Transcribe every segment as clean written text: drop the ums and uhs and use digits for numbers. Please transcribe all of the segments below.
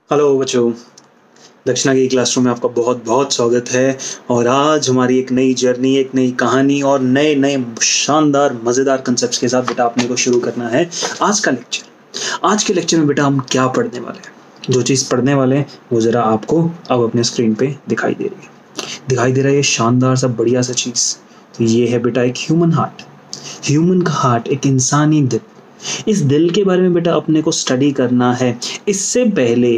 Hello बच्चों, दक्षिणा की क्लासरूम में आपका बहुत बहुत स्वागत है। और आज हमारी एक नई जर्नी, एक नई कहानी और नए नए शानदार मज़ेदार कंसेप्ट्स के साथ बेटा अपने को शुरू करना है आज का लेक्चर। आज के लेक्चर में बेटा हम क्या पढ़ने वाले हैं, जो चीज़ पढ़ने वाले हैं वो ज़रा आपको अब अपने स्क्रीन पे दिखाई दे रही है। दिखाई दे रहा है ये शानदार सा बढ़िया सा चीज़। तो ये है बेटा एक ह्यूमन हार्ट। ह्यूमन का हार्ट, एक इंसानी दिल। इस दिल के बारे में बेटा अपने को स्टडी करना है। इससे पहले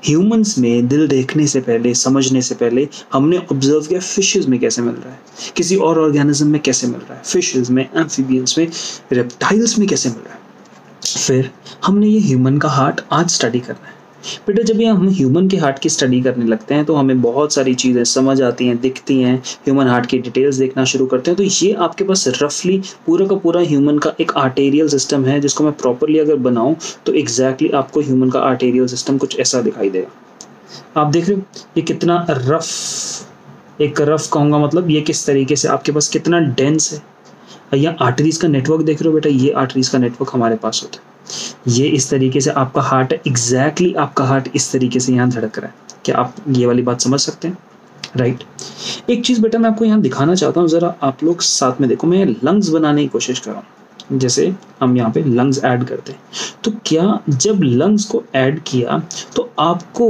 ह्यूमंस में दिल देखने से पहले, समझने से पहले हमने ऑब्जर्व किया फिशेस में कैसे मिल रहा है, किसी और ऑर्गेनिज्म में कैसे मिल रहा है, फिशेस में, एम्फीबियंस में, रेप्टाइल्स में कैसे मिल रहा है। फिर हमने ये ह्यूमन का हार्ट आज स्टडी करना है। बेटा जब ये हम ह्यूमन के हार्ट की स्टडी करने लगते हैं तो हमें बहुत सारी चीज़ें समझ आती हैं, दिखती हैं। ह्यूमन हार्ट की डिटेल्स देखना शुरू करते हैं तो ये आपके पास रफली पूरा का पूरा ह्यूमन का एक आर्टेरियल सिस्टम है, जिसको मैं प्रॉपरली अगर बनाऊं तो एग्जैक्टली आपको ह्यूमन का आर्टेरियल सिस्टम कुछ ऐसा दिखाई देगा। आप देख रहे हो ये कितना रफ, एक रफ कहूँगा मतलब ये किस तरीके से आपके पास कितना डेंस है। यहाँ आर्टरीज का नेटवर्क देख रहे हो बेटा, ये आर्टरीज का नेटवर्क हमारे पास होता है। ये इस तरीके से आपका हार्ट है, एग्जैक्टली आपका हार्ट इस तरीके से यहाँ धड़क रहा है। क्या आप ये वाली बात समझ सकते हैं? राइट। एक चीज़ बेटा मैं आपको यहाँ दिखाना चाहता हूँ, ज़रा आप लोग साथ में देखो। मैं लंग्स बनाने की कोशिश कर रहा हूँ। जैसे हम यहाँ पे लंग्स ऐड करते हैं तो क्या जब लंग्स को ऐड किया तो आपको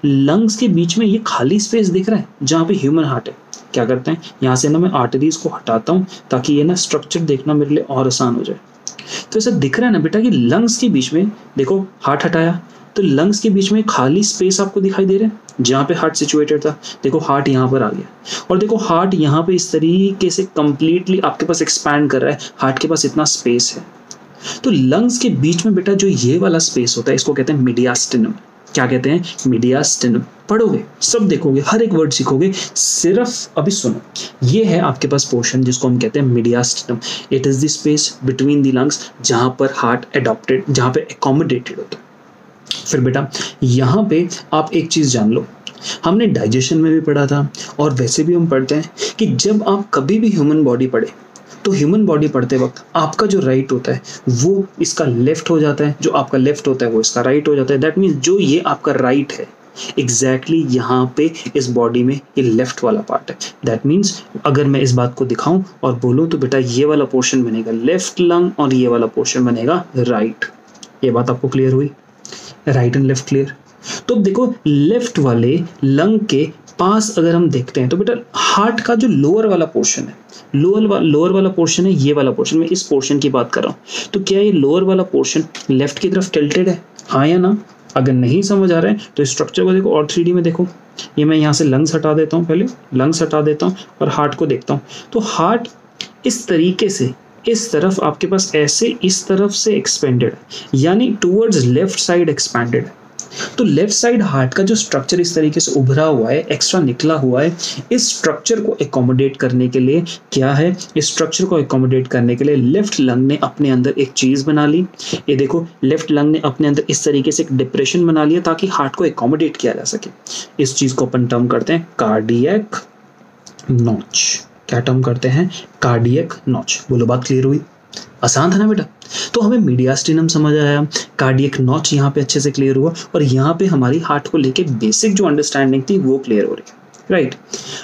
लंग्स के बीच में ये खाली स्पेस दिख रहा है जहाँ पे ह्यूमन हार्ट है। क्या करते हैं, यहाँ से ना मैं आर्टरीज को हटाता हूँ ताकि ये ना स्ट्रक्चर देखना मेरे लिए और आसान हो जाए। तो ऐसा दिख रहा है ना बेटा कि लंग्स के बीच में देखो, हार्ट हटाया तो लंग्स के बीच में खाली स्पेस आपको दिखाई दे रहा है जहाँ पे हार्ट सिचुएटेड था। देखो हार्ट यहाँ पर आ गया और देखो हार्ट यहाँ पे इस तरीके से कंप्लीटली आपके पास एक्सपैंड कर रहा है। हार्ट के पास इतना स्पेस है। तो लंग्स के बीच में बेटा जो ये वाला स्पेस होता है इसको कहते हैं मीडियास्टिनम। क्या कहते हैं? मीडियास्टिनम। पढ़ोगे सब देखोगे, हर एक वर्ड सीखोगे। सिर्फ अभी सुनो, ये है आपके पास पोर्शन जिसको हम कहते हैं mediastinum. It is the space between the lungs जहां पर हार्ट एडॉप्टेड, जहां पे एकोमोडेटेड होता है। फिर बेटा यहाँ पे आप एक चीज जान लो, हमने डाइजेशन में भी पढ़ा था और वैसे भी हम पढ़ते हैं कि जब आप कभी भी ह्यूमन बॉडी पढ़े तो ह्यूमन बॉडी पढ़ते वक्त आपका जो राइट होता है वो इसका लेफ्ट हो जाता है, जो आपका लेफ्ट होता है वो इसका राइट हो जाता है। दैट मीन्स जो ये आपका राइट है एग्जैक्टली यहाँ पे इस बॉडी में ये लेफ्ट वाला पार्ट है। दैट मीन्स अगर मैं इस बात को दिखाऊं और बोलूं तो बेटा ये वाला पोर्शन बनेगा लेफ्ट लंग और ये वाला पोर्शन बनेगा राइट। ये बात आपको क्लियर हुई? Right and left clear? तो देखो लेफ्ट वाले लंग के पास अगर हम देखते हैं तो बेटा हार्ट का जो लोअर वाला पोर्शन है, लोअर वाला पोर्शन है, ये वाला पोर्शन, मैं इस पोर्शन की बात कर रहा हूँ। तो क्या ये लोअर वाला पोर्शन लेफ्ट की तरफ टिल्टेड है? हाँ या ना? अगर नहीं समझ आ रहा है तो स्ट्रक्चर को देखो और 3D में देखो। ये मैं यहाँ से लंग्स हटा देता हूँ, पहले लंग्स हटा देता हूँ और हार्ट को देखता हूँ। तो हार्ट इस तरीके से इस तरफ आपके पास ऐसे इस तरफ से एक्सपेंडेड है, यानी टूवर्ड्स लेफ्ट साइड एक्सपेंडेड है। तो लेफ्ट साइड हार्ट का जो स्ट्रक्चर इस तरीके से उभरा हुआ है, एक्स्ट्रा निकला हुआ है, इस स्ट्रक्चर को एकोमोडेट करने के लिए क्या है, इस स्ट्रक्चर को एकोमोडेट करने के लिए लेफ्ट लंग ने अपने अंदर एक चीज बना ली। ये देखो लेफ्ट लंग ने अपने अंदर इस तरीके से एक डिप्रेशन बना लिया ताकि हार्ट को एकोमोडेट किया जा सके। इस चीज को अपन टर्म करते हैं कार्डियक नॉच। क्या टर्म करते हैं? Cardiac notch. बोलो बात क्लियर हुई? आसान था ना बेटा? तो हमें मीडियास्टिनम समझ आया, कार्डियक नॉच यहाँ पे अच्छे से क्लियर हुआ और यहाँ पे हमारी हार्ट को लेके बेसिक जो अंडरस्टैंडिंग थी वो क्लियर हो रही है। राइट।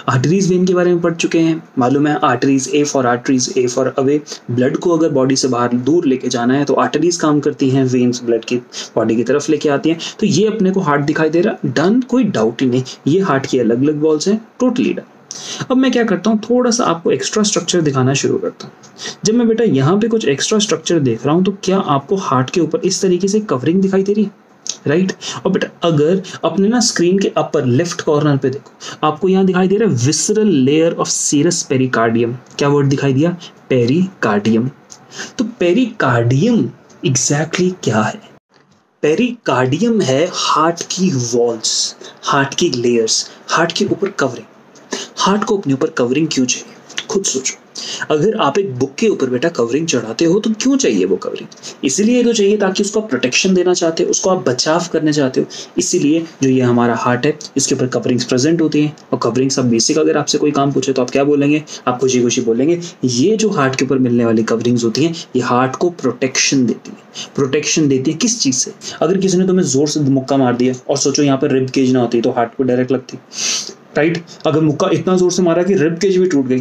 आर्टरीज वेन के बारे में पढ़ चुके हैं, मालूम है arteries, A for arteries, A for away. Blood को अगर बॉडी से बाहर दूर लेके जाना है तो आर्टरीज काम करती हैं, वेन्स ब्लड की बॉडी की तरफ लेके आती हैं। तो ये अपने को हार्ट दिखाई दे रहा, डन, कोई डाउट ही नहीं। ये हार्ट की अलग अलग वॉल्स हैं, टोटली डन। अब मैं क्या करता हूँ, थोड़ा सा आपको एक्स्ट्रा स्ट्रक्चर दिखाना शुरू करता हूँ। जब मैं बेटा यहाँ पे कुछ एक्स्ट्रा स्ट्रक्चर देख रहा हूँ तो क्या आपको हार्ट के ऊपर इस तरीके से कवरिंग दिखाई दे रही है? राइट। और बेटा अगर अपने ना स्क्रीन के अपर लेफ्ट कॉर्नर पे देखो, आपको यहाँ दिखाई दे रहा है visceral layer of serous pericardium. क्या वर्ड दिखाई दिया? पेरिकार्डियम। तो पेरिकार्डियम एग्जैक्टली क्या है? पेरिकार्डियम है हार्ट की वॉल्स, हार्ट की लेयर्स, हार्ट के ऊपर कवरिंग। हार्ट को अपने ऊपर कवरिंग क्यों चाहिए? खुद सोचो, अगर आप एक बुक के ऊपर बेटा कवरिंग चढ़ाते हो तो क्यों चाहिए वो कवरिंग? इसीलिए तो चाहिए ताकि उसको आप प्रोटेक्शन देना चाहते हो, उसको आप बचाव करने चाहते हो। इसीलिए जो ये हमारा हार्ट है इसके ऊपर कवरिंग्स प्रेजेंट होती हैं। और कवरिंग्स अब बेसिक अगर आपसे कोई काम पूछे तो आप क्या बोलेंगे? आप खुशी खुशी बोलेंगे ये जो हार्ट के ऊपर मिलने वाली कवरिंग्स होती हैं ये हार्ट को प्रोटेक्शन देती है। प्रोटेक्शन देती है किस चीज से? अगर किसी ने तुम्हें जोर से मुक्का मार दिया और सोचो यहाँ पर रिब केज ना होती तो हार्ट को डायरेक्ट लगती, राइट? अगर मुक्का इतना जोर से मारा कि रिब केज भी टूट गई,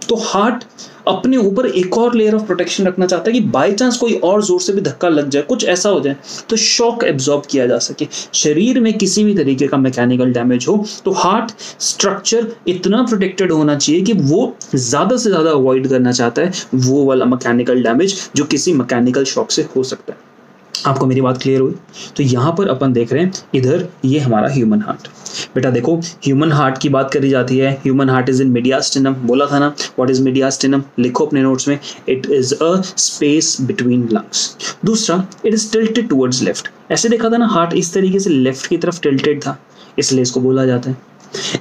तो हार्ट अपने ऊपर एक और लेयर ऑफ प्रोटेक्शन रखना चाहता है कि बाय चांस कोई और जोर से भी धक्का लग जाए, कुछ ऐसा हो जाए तो शॉक एब्जॉर्ब किया जा सके। शरीर में किसी भी तरीके का मैकेनिकल डैमेज हो तो हार्ट स्ट्रक्चर इतना प्रोटेक्टेड होना चाहिए कि वो ज्यादा से ज्यादा अवॉइड करना चाहता है वो वाला मैकेनिकल डैमेज जो किसी मैकेनिकल शॉक से हो सकता है। आपको मेरी बात क्लियर हुई? तो यहाँ पर अपन देख रहे हैं इधर ये हमारा ह्यूमन हार्ट। बेटा देखो, ह्यूमन हार्ट की बात करी जाती है, human heart is in mediastinum, बोला था ना। What is mediastinum? लिखो अपने नोट्स में, it is a space between lungs. दूसरा, it is tilted towards left. ऐसे देखा था ना, हार्ट इस तरीके से लेफ्ट की तरफ टिल्टेड था, इसलिए इसको बोला जाता है।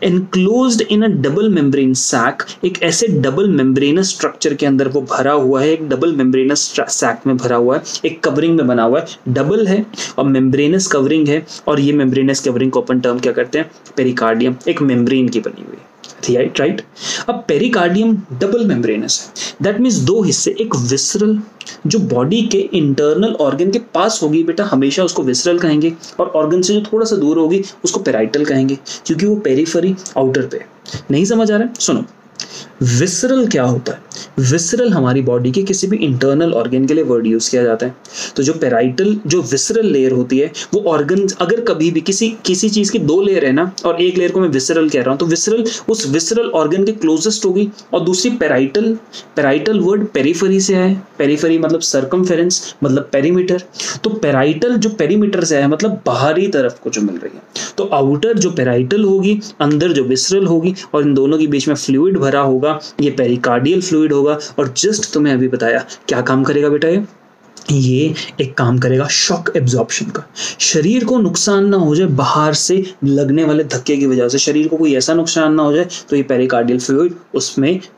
Enclosed in a double membrane sac, एक ऐसे डबल मेम्ब्रेनस स्ट्रक्चर के अंदर वो भरा हुआ है, एक डबल मेम्ब्रेनस सैक में भरा हुआ है, एक कवरिंग में बना हुआ है, डबल है और मेम्ब्रेनस कवरिंग है। और ये मेम्ब्रेनस कवरिंग को अपन टर्म क्या करते हैं? पेरिकार्डियम, एक मेम्ब्रेन की बनी हुई, राइट? अब पेरिकार्डियम डबल मेम्ब्रेनस है, दैट मीन्स दो हिस्से, एक विसरल जो बॉडी के इंटरनल ऑर्गन के पास होगी बेटा हमेशा उसको विसरल कहेंगे, और ऑर्गन से जो थोड़ा सा दूर होगी उसको पेराइटल कहेंगे, क्योंकि वो पेरिफेरी आउटर पे। नहीं समझ आ रहा है? सुनो, विसरल क्या होता है? विसरल हमारी बॉडी के किसी भी इंटरनल ऑर्गन के लिए वर्ड यूज किया जाता है। तो जो पेराइटल, जो विसरल लेयर होती है वो ऑर्गन, अगर कभी भी किसी चीज की दो लेयर है ना और एक लेयर को मैं विसरल कह रहा हूं तो विसरल उस विसरल ऑर्गन के क्लोजेस्ट होगी, और दूसरी पेराइटल। पेराइटल वर्ड पेरिफेरी से है, पेरिफेरी मतलब सर्कमफेरेंस, मतलब पेरीमीटर। तो पेराइटल जो पेरीमीटर से है मतलब बाहरी तरफ को जो मिल रही है, तो आउटर जो पेराइटल होगी, अंदर जो विसरल होगी, और इन दोनों के बीच में फ्लूइड भरा होगा, ये पेरिकार्डियल फ्लूइड होगा। और जस्ट तुम्हें अभी बताया क्या काम करेगा बेटा? ये एक काम करेगा शॉक एब्जॉर्प्शन का। शरीर को नुकसान ना हो जाए बाहर से लगने वाले धक्के की वजह से, शरीर को कोई ऐसा नुकसान ना हो जाए तो ये पेरिकार्डियल फ्लूइड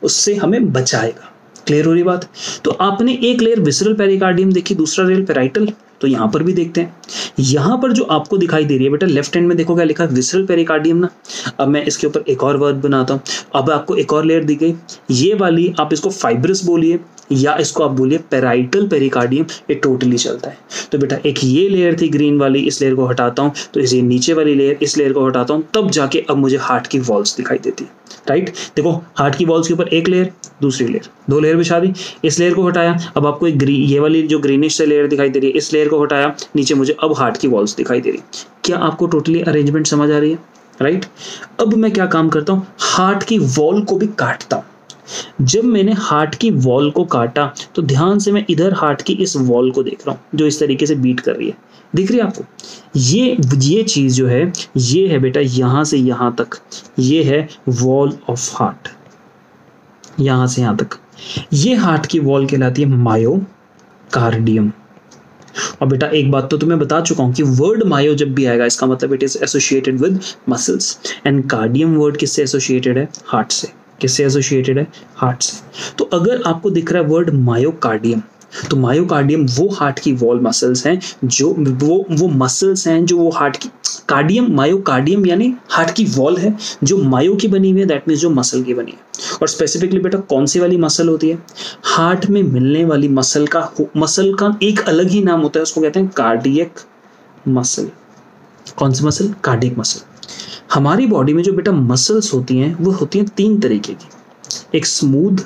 उससे हमें बचाएगा। क्लियर हो रही बात? तो आपने एक लेयर विसरल पेरिकार्डियम देखी, दूसरा लेयर पेराइटल। तो यहां पर भी देखते हैं, यहां पर जो आपको दिखाई दे रही है बेटा लेफ्ट हैंड में देखो क्या लिखा है? विसरल पेरिकार्डियम ना। अब मैं इसके ऊपर एक और वर्ड बनाता हूं। अब आपको एक और लेयर दी गई, ये वाली आप इसको फाइब्रस बोलिए या इसको आप बोलिए पेराइटल पेरिकार्डियम, ये टोटली चलता है। तो बेटा एक ये लेयर थी ग्रीन वाली, इस लेयर को हटाता हूं तो इस नीचे वाली लेयर, इस लेयर को हटाता हूं तब जाके अब मुझे हार्ट की वॉल्स दिखाई देती है, राइट? देखो हार्ट की वॉल्स के ऊपर एक लेयर, दूसरी लेयर, दो लेयर बिछा दी, इस लेयर को हटाया, अब आपको एक ये वाली जो ग्रीनिश से लेयर दिखाई दे रही है, इस लेयर को हटाया, नीचे मुझे अब हार्ट की वॉल्स दिखाई दे रही है। क्या आपको टोटली अरेंजमेंट समझ आ रही है? राइट? अब मैं क्या काम करता हूं? हार्ट की वॉल को भी काटता हूं। जब मैंने हार्ट की वॉल को काटा तो ध्यान से मैं इधर हार्ट की इस वॉल को देख रहा हूं जो इस तरीके से बीट कर रही है, दिख रही है आपको? ये चीज जो है ये है बेटा यहां से यहां तक, ये है वॉल ऑफ हार्ट, यहां से यहां तक। ये हार्ट की वॉल कहलाती है मायोकार्डियम। और बेटा एक बात तो तुम्हें बता चुका हूं कि वर्ड मायो जब भी आएगा इसका मतलब it is associated with muscles, and cardium word किससे एसोसिएटेड है? हार्ट से। किससे एसोसिएटेड है? हार्ट से। तो अगर आपको दिख रहा है वर्ड मायोकार्डियम, तो मायोकार्डियम वो हार्ट की वॉल मसल्स हैं जो वो मसल्स हैं जो वो हार्ट की, कार्डियम मायोकार्डियम यानी हार्ट की वॉल है जो मायो की बनी हुई है, दैट मीन्स जो मसल की बनी है। और स्पेसिफिकली बेटा कौन सी वाली मसल होती है? हार्ट में मिलने वाली मसल का एक अलग ही नाम होता है, उसको कहते हैं कार्डियक मसल। कौन सी मसल? Cardiac muscle. हमारी बॉडी में जो बेटा मसल्स होती हैं वो होती हैं तीन तरीके की, एक स्मूथ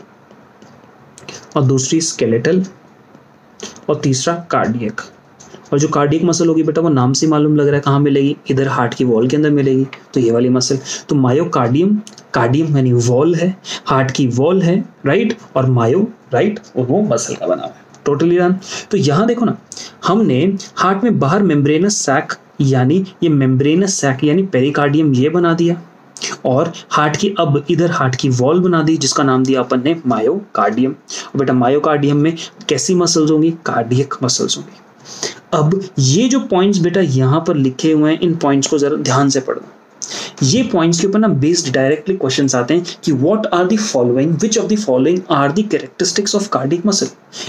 और दूसरी स्केलेटल और तीसरा कार्डियक। और जो कार्डियक मसल होगी बेटा वो नाम से मालूम लग रहा है कहाँ मिलेगी? इधर हार्ट की वॉल के अंदर मिलेगी, तो ये वाली मसल। तो मायोकार्डियम, कार्डियम यानी वॉल है, हार्ट की वॉल है, राइट? और मायो, राइट? और वो मसल का बना हुआ है। Totally done. तो यहाँ देखो ना, हमने हार्ट में बाहर मेम्ब्रेनस सैक यानी ये मेम्ब्रेनस सैक यानी पेरिकार्डियम ये बना दिया, और हार्ट की अब इधर हार्ट की वॉल बना दी जिसका नाम दिया अपन ने मायोकार्डियम। और बेटा मायोकार्डियम में कैसी मसल्स होंगी? कार्डियक मसल्स होंगी। अब ये जो पॉइंट्स बेटा यहाँ पर लिखे हुए हैं इन पॉइंट्स को जरा ध्यान से पढ़ना। ये पॉइंट्स के ऊपर ना बेस्ड डायरेक्टली क्वेश्चंस आते हैं कि what are the following, which of the following are the characteristics of cardiac muscle.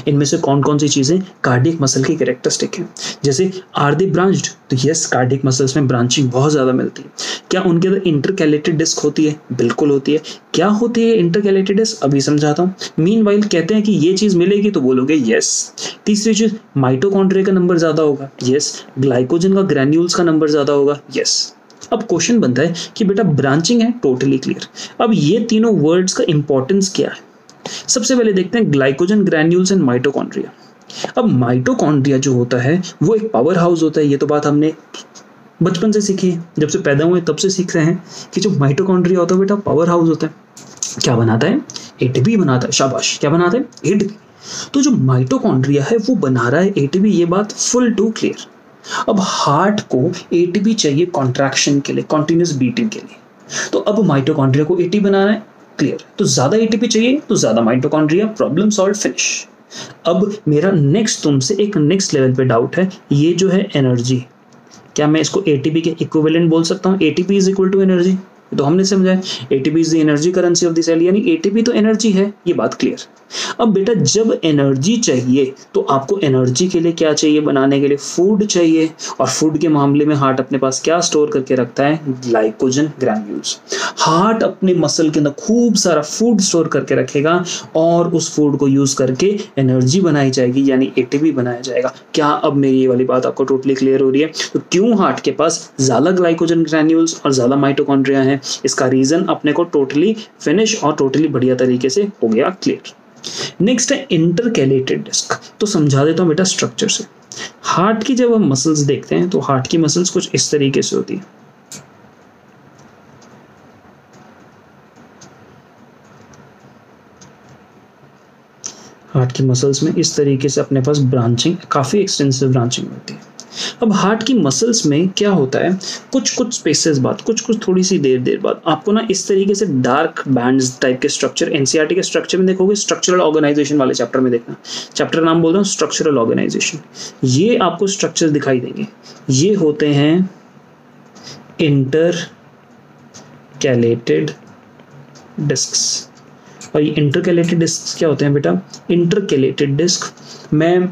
इनमें से कौन कौन सी चीजें कार्डियक मसल की कैरेक्टरिस्टिक है। जैसे आर दे ब्रांच्ड, तो यस कार्डियक मसल्स में ब्रांचिंग बहुत ज्यादा मिलती है। क्या उनके अंदर इंटरकैलेटेड डिस्क होती है? बिल्कुल होती है। क्या होती है इंटरकैलेटेड डिस्क? अभी समझाता हूँ। मीनवाइल कहते हैं कि ये चीज मिलेगी तो बोलोगे यस। तीसरी चीज, माइटोकॉन्ड्रिया का नंबर ज्यादा होगा, यस। ग्लाइकोजन का ग्रैन्यूल्स का नंबर ज्यादा होगा, यस। अब क्वेश्चन बनता है कि बेटा ब्रांचिंग है, टोटली क्लियर। अब ये तीनों वर्ड्स का इंपॉर्टेंस क्या है? सबसे पहले देखते हैं ग्लाइकोजन ग्रैन्यूल्स एंड माइटोकॉन्ड्रिया। अब माइटोकॉन्ड्रिया जो होता है वो एक पावर हाउस होता है। ये तो बात हमने बचपन से सीखी है, जब से पैदा हुए तब से सीख रहे हैं कि जो माइटोकॉन्ड्रिया होता है बेटा पावर हाउस होता है। क्या बनाता है? एटीपी बनाता है। शाबाश, क्या बनाता है? एटीपी। तो जो माइटोकॉन्ड्रिया है वो बना रहा है एटीपी, ये बात फुल टू क्लियर। अब हार्ट को एटीपी चाहिए कॉन्ट्रैक्शन के लिए, कॉन्टिन्यूस बीटिंग के लिए। तो अब माइटोकॉन्ड्रिया को एटीपी बनाना है, क्लियर। तो ज्यादा एटीपी चाहिए तो ज्यादा माइटोकॉन्ड्रिया, प्रॉब्लम सॉल्व, फिनिश। अब मेरा नेक्स्ट तुमसे एक नेक्स्ट लेवल पे डाउट है, ये जो है एनर्जी, क्या मैं इसको एटीपी के इक्विवेलेंट बोल सकता हूँ? ATP is equal to energy, तो हमने समझा है ATP is the energy currency of the cell, यानी एटीपी तो एनर्जी है, ये बात क्लियर। अब बेटा जब एनर्जी चाहिए तो आपको एनर्जी के लिए क्या चाहिए? बनाने के लिए फूड चाहिए। और फूड के मामले में हार्ट अपने पास क्या स्टोर करके रखता है? Glycogen granules. हार्ट अपने मसल के अंदर खूब सारा फूड स्टोर करके रखेगा और उस फूड को यूज करके एनर्जी बनाई जाएगी, यानी एटीपी बनाया जाएगा। क्या अब मेरी ये वाली बात आपको टोटली क्लियर हो रही है? तो क्यों हार्ट के पास ज्यादा ग्लाइकोजन ग्रैन्यूल्स और ज्यादा माइटोकॉन्ड्रिया है, इसका रीजन अपने को टोटली फिनिश और टोटली बढ़िया तरीके से हो गया क्लियर। नेक्स्ट है इंटरकैलेटेड डिस्क। तो समझा देता हूं बेटा स्ट्रक्चर से। हार्ट की जब हम मसल्स देखते हैं तो हार्ट की मसल्स कुछ इस तरीके से होती है। हार्ट की मसल्स में इस तरीके से अपने पास ब्रांचिंग, काफी एक्सटेंसिव ब्रांचिंग होती है। अब हार्ट की मसल्स में क्या होता है, कुछ स्पेसेस बाद, कुछ थोड़ी सी देर बाद आपको ना इस तरीके से डार्क बैंड्स टाइप के स्ट्रक्चर, एनसीईआरटी के स्ट्रक्चर में देखोगे, स्ट्रक्चरल ऑर्गेनाइजेशन वाले चैप्टर में देखना, चैप्टर नाम बोल रहा हूँ स्ट्रक्चरल ऑर्गेनाइजेशन। ये आपको स्ट्रक्चर दिखाई देंगे, ये होते हैं इंटरकैलेटेड डिस्क्स। और ये इंटरकैलेटेड डिस्क क्या होते हैं बेटा? इंटरकैलेटेड डिस्क मैं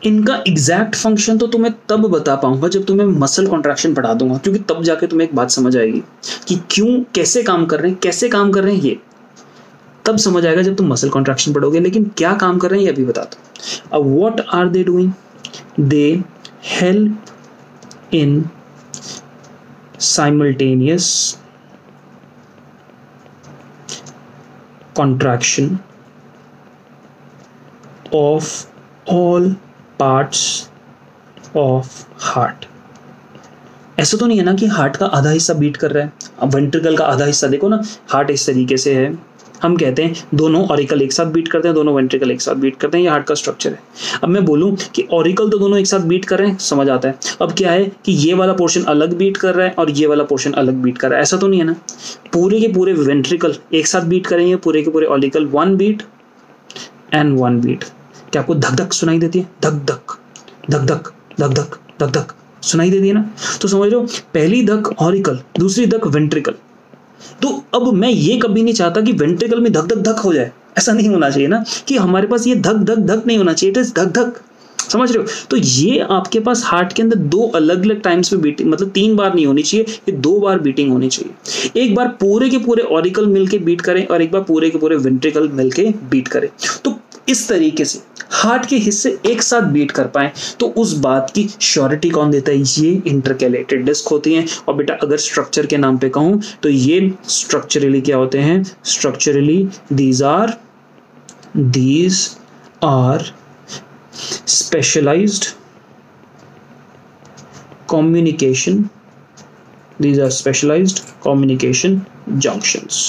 इनका एग्जैक्ट फंक्शन तो तुम्हें तब बता पाऊंगा जब तुम्हें मसल कॉन्ट्रैक्शन पढ़ा दूंगा, क्योंकि तब जाके तुम्हें एक बात समझ आएगी कि क्यों, कैसे काम कर रहे हैं, ये तब समझ आएगा जब तुम मसल कॉन्ट्रैक्शन पढ़ोगे। लेकिन क्या काम कर रहे हैं ये अभी बताता हूं। अब what are they doing? They help in simultaneous contraction of all parts of heart। ऐसा तो नहीं है ना कि हार्ट का आधा हिस्सा बीट कर रहा है, अब वेंट्रिकल का आधा हिस्सा देखो ना, हार्ट इस तरीके से है, हम कहते हैं दोनों ऑरिकल एक साथ बीट करते हैं, दोनों वेंट्रिकल एक साथ बीट करते हैं, ये हार्ट का स्ट्रक्चर है। अब मैं बोलूं कि ऑरिकल तो दोनों एक साथ बीट कर रहे हैं, समझ आता है। अब क्या है कि ये वाला पोर्शन अलग बीट कर रहा है और ये वाला पोर्शन अलग बीट कर रहा है, ऐसा तो नहीं है ना। पूरे के पूरे वेंट्रिकल एक साथ बीट करेंगे, पूरे के पूरे ऑरिकल, 1 बीट एंड 1 बीट। क्या आपको धक धक सुनाई देती है? धक धक धक धक धक धक धक धक सुनाई देती है ना। तो समझ लो, पहली धक ऑरिकल, दूसरी धक वेंट्रिकल। तो अब मैं ये कभी नहीं चाहता कि वेंट्रिकल में धक धक धक हो जाए, ऐसा नहीं होना चाहिए ना, कि हमारे पास ये धक धक धक नहीं होना चाहिए, इट इज धक धक, समझ रहे हो। तो ये आपके पास हार्ट के अंदर 2 अलग अलग टाइम्स पे बीटिंग, मतलब 3 बार नहीं होनी चाहिए, ये 2 बार बीटिंग होनी चाहिए। एक बार पूरे के पूरे ऑरिकल मिलके बीट करें और एक बार पूरे के पूरे वेंट्रिकल मिलके बीट करें। तो इस तरीके से हार्ट के हिस्से एक साथ बीट कर पाए, तो उस बात की श्योरिटी कौन देता है? ये इंटरकैलेटेड डिस्क होती हैं। और बेटा अगर स्ट्रक्चर के नाम पे कहूं तो ये स्ट्रक्चरली क्या होते हैं? Structurally these are specialized communication, these are specialized communication junctions।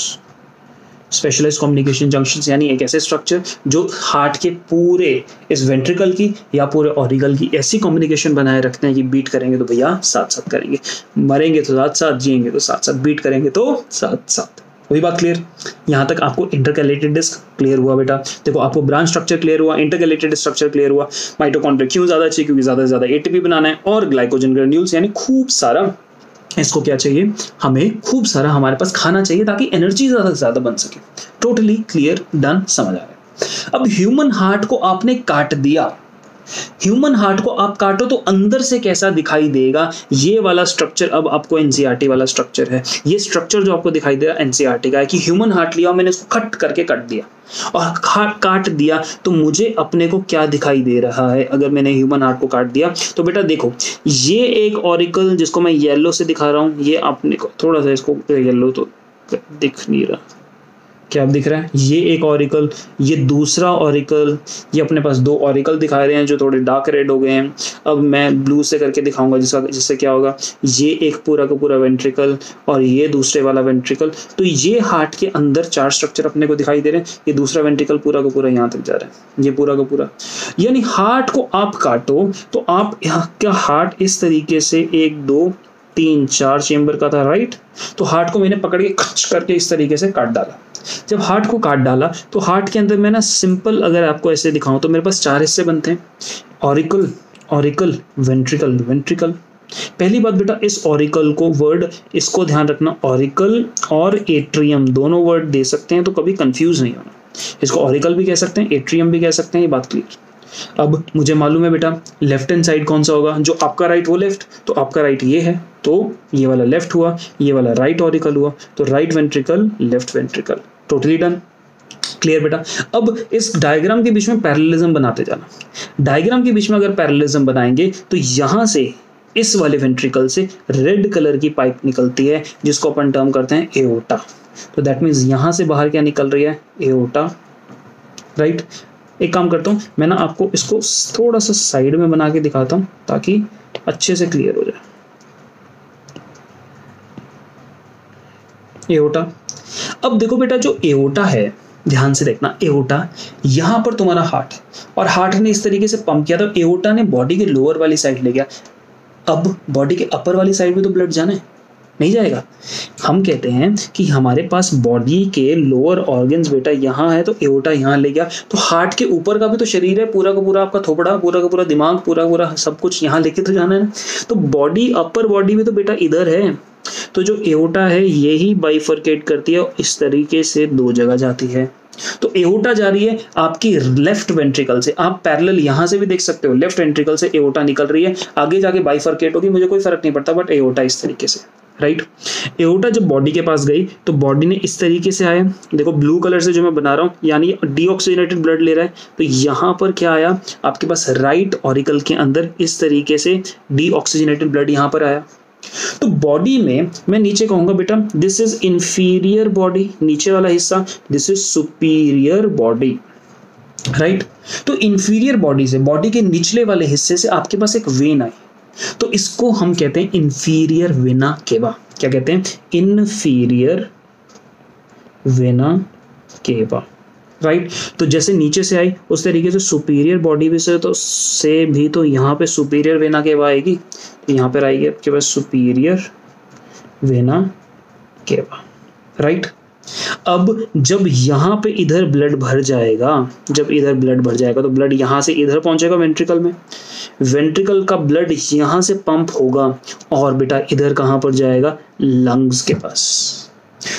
Specialised communication junctions यानी एक ऐसे स्ट्रक्चर जो हार्ट के पूरे इस वेंट्रिकल की या पूरे ऑरिकल की ऐसी कम्युनिकेशन बनाए रखते हैं कि बीट करेंगे तो भैया साथ साथ करेंगे, मरेंगे तो साथ साथ, जिएंगे तो साथ साथ, बीट करेंगे तो साथ साथ। वही बात क्लियर? यहाँ तक आपको इंटरकैलेटेड डिस्क क्लियर हुआ बेटा। देखो आपको ब्रांच स्ट्रक्चर क्लियर हुआ, इंटरकैलेटेड स्ट्रक्चर क्लियर हुआ, माइटोकॉन्ड्रिया क्यों ज्यादा चाहिए, क्योंकि ज्यादा से ज्यादा एटीपी बनाना है, और ग्लाइकोजन ग्रैन्यूल्स यानी खूब सारा इसको क्या चाहिए, हमें खूब सारा हमारे पास खाना चाहिए ताकि एनर्जी ज़्यादा से ज़्यादा बन सके। टोटली क्लियर, डन, समझ आ रहा है। अब ह्यूमन हार्ट को आपने काट दिया, ह्यूमन हार्ट को आप काटो तो अंदर से कैसा दिखाई देगा, ये वाला स्ट्रक्चर अब आपको एनसीईआरटी वाला स्ट्रक्चर है। ये स्ट्रक्चर जो आपको दिखाई दे रहा है एनसीईआरटी का है कि ह्यूमन हार्ट लिया, मैंने इसको कट करके काट दिया और काट दिया तो मुझे अपने को क्या दिखाई दे रहा है। अगर मैंने ह्यूमन हार्ट को काट दिया तो बेटा देखो, ये एक ऑरिकल जिसको मैं येलो से दिखा रहा हूँ, ये अपने को थोड़ा सा इसको येलो तो दिख नहीं रहा, क्या दिख रहा है, ये एक ऑरिकल, ये दूसरा ऑरिकल, ये अपने पास दो ऑरिकल दिखा रहे हैं जो थोड़े डार्क रेड हो गए हैं। अब मैं ब्लू से करके दिखाऊंगा जिससे क्या होगा, ये एक पूरा का पूरा वेंट्रिकल और ये दूसरे वाला वेंट्रिकल। तो ये हार्ट के अंदर चार स्ट्रक्चर अपने को दिखाई दे रहे हैं। ये दूसरा वेंट्रिकल पूरा का पूरा यहाँ तक जा रहा है, ये पूरा का पूरा। यानी हार्ट को आप काटो तो आप क्या हार्ट इस तरीके से 1 2 3 4 चेंबर का था, राइट। तो हार्ट को मैंने पकड़ के कच करके इस तरीके से काट डाला। जब हार्ट को काट डाला तो हार्ट के अंदर मैं ना सिंपल अगर आपको ऐसे दिखाऊं तो मेरे पास 4 हिस्से बनते हैं, ऑरिकल, ऑरिकल, वेंट्रिकल, वेंट्रिकल। पहली बात बेटा, इस ऑरिकल को वर्ड इसको ध्यान रखना, ऑरिकल और एट्रियम दोनों वर्ड दे सकते हैं तो कभी कंफ्यूज नहीं होना। इसको ऑरिकल भी कह सकते हैं, एट्रियम भी कह सकते हैं, ये बात क्लियर। अब मुझे मालूम है बेटा लेफ्ट हैंड साइड कौन सा होगा, जो आपका राइट वो लेफ्ट, तो आपका राइट ये है तो ये वाला लेफ्ट हुआ, ये वाला राइट ऑरिकल हुआ, तो right ventricle left ventricle. Totally done, clear बेटा। अब इस डायग्राम के बीच में पैरेललिज्म बनाते जाना। डायग्राम के बीच में अगर पैरेललिज्म बनाएंगे तो यहां से इस वाले वेंट्रिकल से रेड कलर की पाइप निकलती है जिसको अपन टर्म करते हैं एओर्टा। तो दैट मीन्स यहां से बाहर क्या निकल रही है, एओर्टा, राइट। एक काम करता हूँ मैं ना आपको इसको थोड़ा सा साइड में बना के दिखाता हूँ ताकि अच्छे से क्लियर हो जाए। एओर्टा, अब देखो बेटा जो एओर्टा है, ध्यान से देखना, एओर्टा यहां पर तुम्हारा हार्ट, और हार्ट ने इस तरीके से पंप किया तो एओर्टा ने बॉडी के लोअर वाली साइड ले गया। अब बॉडी के अपर वाली साइड में तो ब्लड जाना है, नहीं जाएगा। हम कहते हैं कि हमारे पास बॉडी के लोअर ऑर्गन्स बेटा यहाँ है तो एओर्टा यहाँ ले गया, तो हार्ट के ऊपर का भी तो शरीर है, पूरा का पूरा आपका थोपड़ा, पूरा का पूरा दिमाग, पूरा पूरा सब कुछ यहाँ लेके तो जाना है ना। तो बॉडी, अपर बॉडी भी तो बेटा इधर है, तो जो एओर्टा है यही बाइफरकेट करती है, इस तरीके से 2 जगह जाती है। तो एओर्टा जा रही है आपकी लेफ्ट वेंट्रिकल से, आप पैरेलल यहां से भी देख सकते हो, लेफ्ट वेंट्रिकल से एओर्टा निकल रही है, आगे जाके बाइफरकेट होगी, मुझे कोई फर्क नहीं पड़ता, बट एओर्टा इस तरीके से, राइट। एओर्टा जब बॉडी के पास गई तो बॉडी ने इस तरीके से आया, देखो ब्लू कलर से जो मैं बना रहा हूं, यानी डीऑक्सीजनेटेड ब्लड ले रहा है, तो यहां पर क्या आया आपके पास, राइट ऑरिकल के अंदर इस तरीके से डीऑक्सीजनेटेड ब्लड यहां पर आया। तो बॉडी में मैं नीचे कहूंगा बेटा दिस इज इंफीरियर बॉडी, नीचे वाला हिस्सा this is superior body, right. तो इंफीरियर बॉडी से, बॉडी के निचले वाले हिस्से से आपके पास एक वेन आई, तो इसको हम कहते हैं इंफीरियर वेना केवा। क्या कहते हैं, इंफीरियर वेना केवा, राइट। तो जैसे नीचे से आई उस तरीके से सुपीरियर बॉडी भी से भी तो यहाँ पे सुपीरियर वेना केवा आएगी, तो यहाँ पर आएगी आपके पास सुपीरियर वेना केवा, राइट। अब जब यहाँ पे इधर ब्लड भर जाएगा, जब इधर ब्लड भर जाएगा तो ब्लड यहाँ से इधर पहुंचेगा वेंट्रिकल में, वेंट्रिकल का ब्लड यहाँ से पंप होगा और बेटा इधर कहाँ पर जाएगा, लंग्स के पास।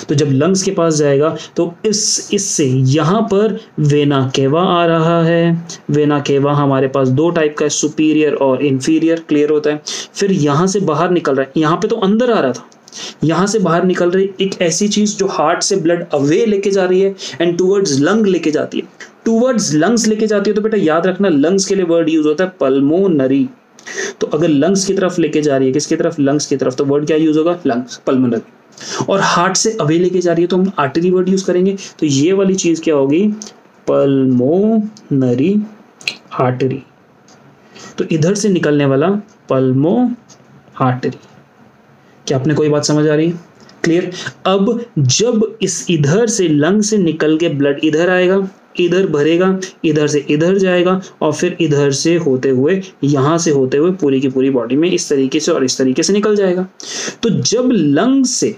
तो जब लंग्स के पास जाएगा तो इससे यहाँ पर वेना केवा आ रहा है। वेना केवा हमारे पास 2 टाइप का है, सुपीरियर और इंफीरियर, क्लियर होता है। फिर यहाँ से बाहर निकल रहा है, यहाँ पे तो अंदर आ रहा था, यहाँ से बाहर निकल रही एक ऐसी चीज जो हार्ट से ब्लड अवे लेके जा रही है एंड टूवर्ड्स लंग लेके जाती है, टूवर्ड्स लंग्स लेके जाती है। तो बेटा याद रखना लंग्स के लिए वर्ड यूज होता है पल्मोनरी। तो अगर लंग्स की तरफ लेके जा रही है, किसकी तरफ, लंग्स की तरफ, तो वर्ड क्या यूज होगा, लंग्स, पल्मोनरी। और हार्ट से अवे लेके जा रही है तो हम आर्टरी वर्ड यूज करेंगे, तो ये वाली चीज क्या होगी, पल्मोनरी आर्टरी। तो इधर से निकलने वाला पल्मो आर्टरी। क्या आपने कोई बात समझ आ रही है, क्लियर। अब जब इस इधर से लंग से निकल के ब्लड इधर आएगा, इधर भरेगा, इधर से इधर जाएगा और फिर इधर से होते हुए, यहां से होते हुए पूरी की पूरी बॉडी में इस तरीके से और इस तरीके से निकल जाएगा। तो जब लंग से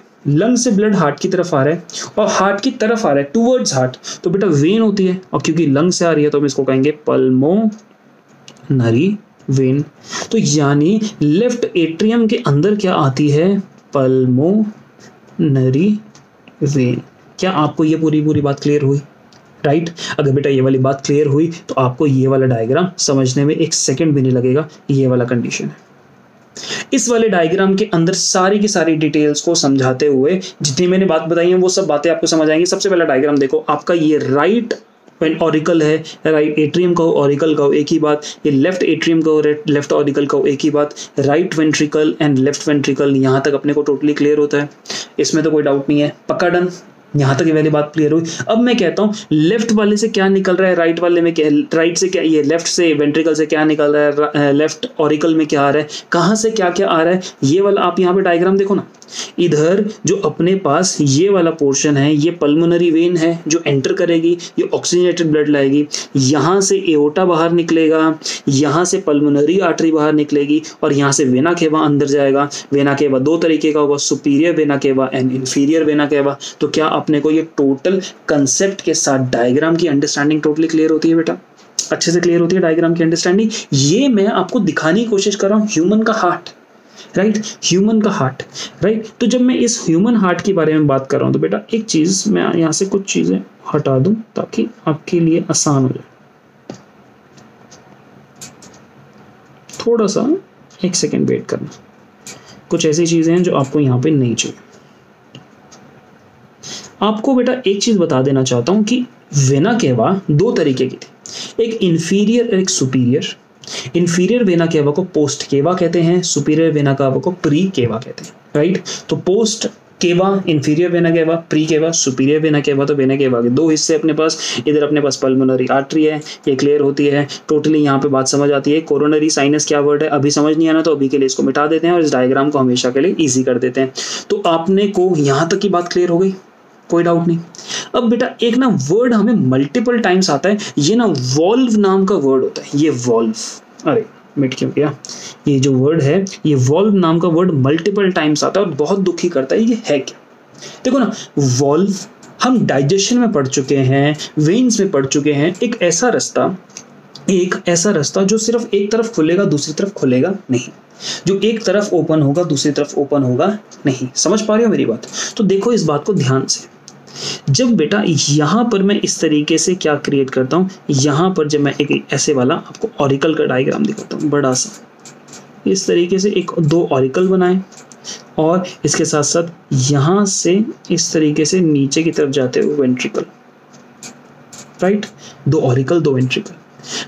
ब्लड हार्ट की तरफ आ रहा है और हार्ट की तरफ आ रहा है टूवर्ड्स हार्ट, तो बेटा वेन होती है, और क्योंकि लंग से आ रही है तो हम इसको कहेंगे पल्मोनरी वेन। तो यानी लेफ्ट एट्रियम के अंदर क्या आती है, पल्मोनरी वेन। क्या आपको ये पूरी बात क्लियर हुई? राइट अगर बेटा ये वाली बात क्लियर हुई तो आपको ये वाला डायग्राम समझने में 1 सेकंड भी नहीं लगेगा। ये वाला कंडीशन है। इस वाले डायग्राम के अंदर सारी की सारी डिटेल्स को समझाते हुए जितनी मैंने बात बताई है वो सब बातें आपको समझ आएंगी। सबसे पहला डायग्राम देखो, आपका ये राइट ऑरिकल है, राइट एट्रियम कहो, ऑरिकल कहो, एक ही बात। ये लेफ्ट एट्रियम कहो, लेफ्ट ऑरिकल कहो, एक ही बात। Right ventricle and left ventricle, यहाँ तक अपने को टोटली क्लियर होता है, इसमें तो कोई डाउट नहीं है। पक्का डन? यहाँ तक ये वाली बात क्लियर हुई। अब मैं कहता हूँ लेफ्ट वाले से क्या निकल रहा है, राइट वाले में क्या, राइट से क्या, ये लेफ्ट से वेंट्रिकल से क्या निकल रहा है, लेफ्ट ऑरिकल में क्या आ रहा है, कहाँ से क्या क्या आ रहा है, ये वाला आप यहाँ पे डायग्राम देखो ना। इधर जो अपने पास ये वाला पोर्शन है, ये पल्मोनरी वेन है जो एंटर करेगी, ये ऑक्सीजनेटेड ब्लड लाएगी, यहाँ से एओर्टा बाहर निकलेगा, यहाँ से पल्मोनरी आर्टरी बाहर निकलेगी और यहाँ से वेना केवा अंदर जाएगा। वेना केवा 2 तरीके का होगा, superior vena cava and inferior vena cava. तो क्या अपने को ये टोटल कंसेप्ट के साथ डायग्राम की अंडरस्टैंडिंग टोटली क्लियर होती है बेटा? अच्छे से क्लियर होती है डायग्राम की अंडरस्टैंडिंग। ये मैं आपको दिखाने की कोशिश कर रहा हूँ ह्यूमन का हार्ट, राइट, ह्यूमन का हार्ट, राइट। तो जब मैं इस ह्यूमन हार्ट के बारे में बात कर रहा हूँ तो बेटा एक चीज मैं यहाँ से कुछ चीजें हटा दूं ताकि आपके लिए आसान हो जाए। थोड़ा सा 1 सेकेंड वेट करना, कुछ ऐसी चीजें हैं जो आपको यहाँ पे नहीं चाहिए। आपको बेटा एक चीज बता देना चाहता हूं कि वेना केवा 2 तरीके की थी, एक इंफीरियर और एक सुपीरियर। इंफीरियर वेना केवा को पोस्ट केवा कहते हैं, सुपीरियर वेना केवा को प्री केवा कहते हैं, राइट। तो पोस्ट केवा इंफीरियर वेना केवा, प्री केवा सुपीरियर वेना केवा। तो वेना केवा के 2 हिस्से अपने पास, इधर अपने पास पल्मोनरी आर्टरी है, ये क्लियर होती है टोटली, यहाँ पे बात समझ आती है। कोरोनरी साइनस क्या वर्ड है अभी समझ नहीं आना, तो अभी के लिए इसको मिटा देते हैं और इस डायग्राम को हमेशा के लिए ईजी कर देते हैं। तो आपने को यहाँ तक की बात क्लियर हो गई, कोई डाउट नहीं। अब बेटा एक ना वर्ड हमें मल्टीपल टाइम्स आता है, ये ना वॉल्व नाम का वर्ड होता है, ये वॉल्व, अरे मिट क्यों गया, ये जो वर्ड है ये वॉल्व नाम का वर्ड मल्टीपल टाइम्स आता है और बहुत दुखी करता है। ये है क्या? देखो ना, वॉल्व हम डाइजेशन में पढ़ चुके हैं, वेन्स में पढ़ चुके हैं। एक ऐसा रास्ता जो सिर्फ एक तरफ खुलेगा दूसरी तरफ खुलेगा नहीं, जो एक तरफ ओपन होगा दूसरी तरफ ओपन होगा नहीं। समझ पा रहे हो मेरी बात? तो देखो इस बात को ध्यान से। जब बेटा यहाँ पर मैं इस तरीके से क्या क्रिएट करता हूँ, यहाँ पर जब मैं एक ऐसे वाला आपको ऑरिकल का डायग्राम दिखाता हूँ बड़ा सा, इस तरीके से 1-2 ऑरिकल बनाए और इसके साथ साथ यहाँ से इस तरीके से नीचे की तरफ जाते हुए ventricle, right, 2 auricle 2 ventricle.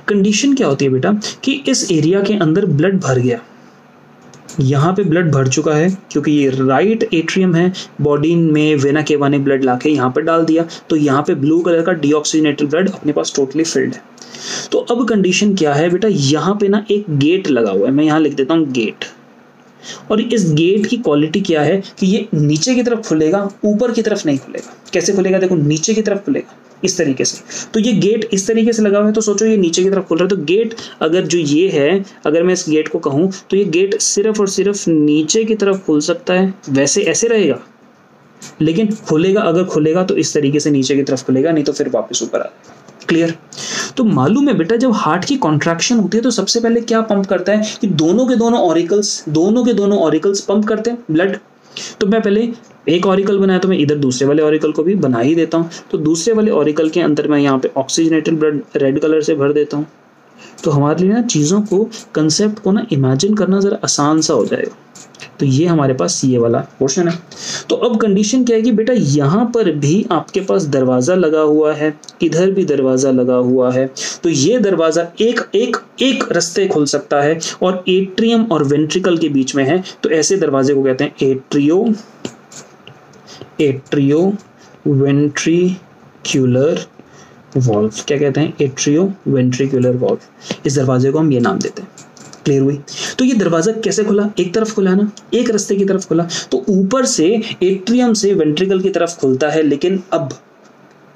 Condition क्या होती है बेटा कि इस एरिया के अंदर ब्लड भर गया, यहाँ पे ब्लड भर चुका है क्योंकि ये राइट एट्रियम है, बॉडी में वेना केवा ने ब्लड लाके यहाँ पे डाल दिया, तो यहाँ पे ब्लू कलर का डीऑक्सीजनेटेड ब्लड अपने पास टोटली फिल्ड है। तो अब कंडीशन क्या है बेटा, यहाँ पे ना एक गेट लगा हुआ है, मैं यहाँ लिख देता हूँ गेट। और इस गेट की क्वालिटी क्या है कि ये नीचे की तरफ खुलेगा, ऊपर की तरफ नहीं खुलेगा। कैसे खुलेगा? देखो नीचे की तरफ खुलेगा इस तरीके से। तो ये गेट इस तरीके से लगा हुआ है, तो सोचो ये नीचे की तरफ खुल रहा है, तो गेट अगर जो ये है, अगर मैं इस गेट को कहूँ तो ये गेट सिर्फ और सिर्फ नीचे की तरफ खुल सकता है। वैसे ऐसे रहेगा, लेकिन खुलेगा, अगर खुलेगा तो इस तरीके से नीचे की तरफ खुलेगा, नहीं तो फिर वापस ऊपर आ जाएगा। क्लियर? तो मालूम है बेटा जब हार्ट की कॉन्ट्रैक्शन होती है तो सबसे पहले क्या पंप करता है कि दोनों के दोनों ऑरिकल्स पंप करते हैं ब्लड। तो मैं पहले एक ऑरिकल बनाया तो मैं इधर दूसरे वाले ऑरिकल को भी बना ही देता हूँ। तो दूसरे वाले ऑरिकल के अंदर मैं यहाँ पे ऑक्सीजनेटेड ब्लड रेड कलर से भर देता हूँ। तो हमारे लिए ना चीज़ों को, कंसेप्ट को ना इमेजिन करना ज़रा आसान सा हो जाएगा। तो ये हमारे पास ये वाला पोर्शन है। तो अब कंडीशन क्या है कि बेटा यहाँ पर भी आपके पास दरवाज़ा लगा हुआ है, इधर भी दरवाज़ा लगा हुआ है। तो ये दरवाज़ा एक रास्ते खुल सकता है और एट्रियम और वेंट्रिकल के बीच में है, तो ऐसे दरवाजे को कहते हैं एट्रियो वेंट्रिक्यूलर वॉल्व। क्या कहते हैं? Atrio ventricular valve. इस दरवाजे को हम ये नाम देते हैं। क्लियर हुई? तो ये दरवाजा कैसे खुला? एक तरफ खुला ना, एक रास्ते की तरफ खुला। तो ऊपर से एट्रियम से वेंट्रिकल की तरफ खुलता है, लेकिन अब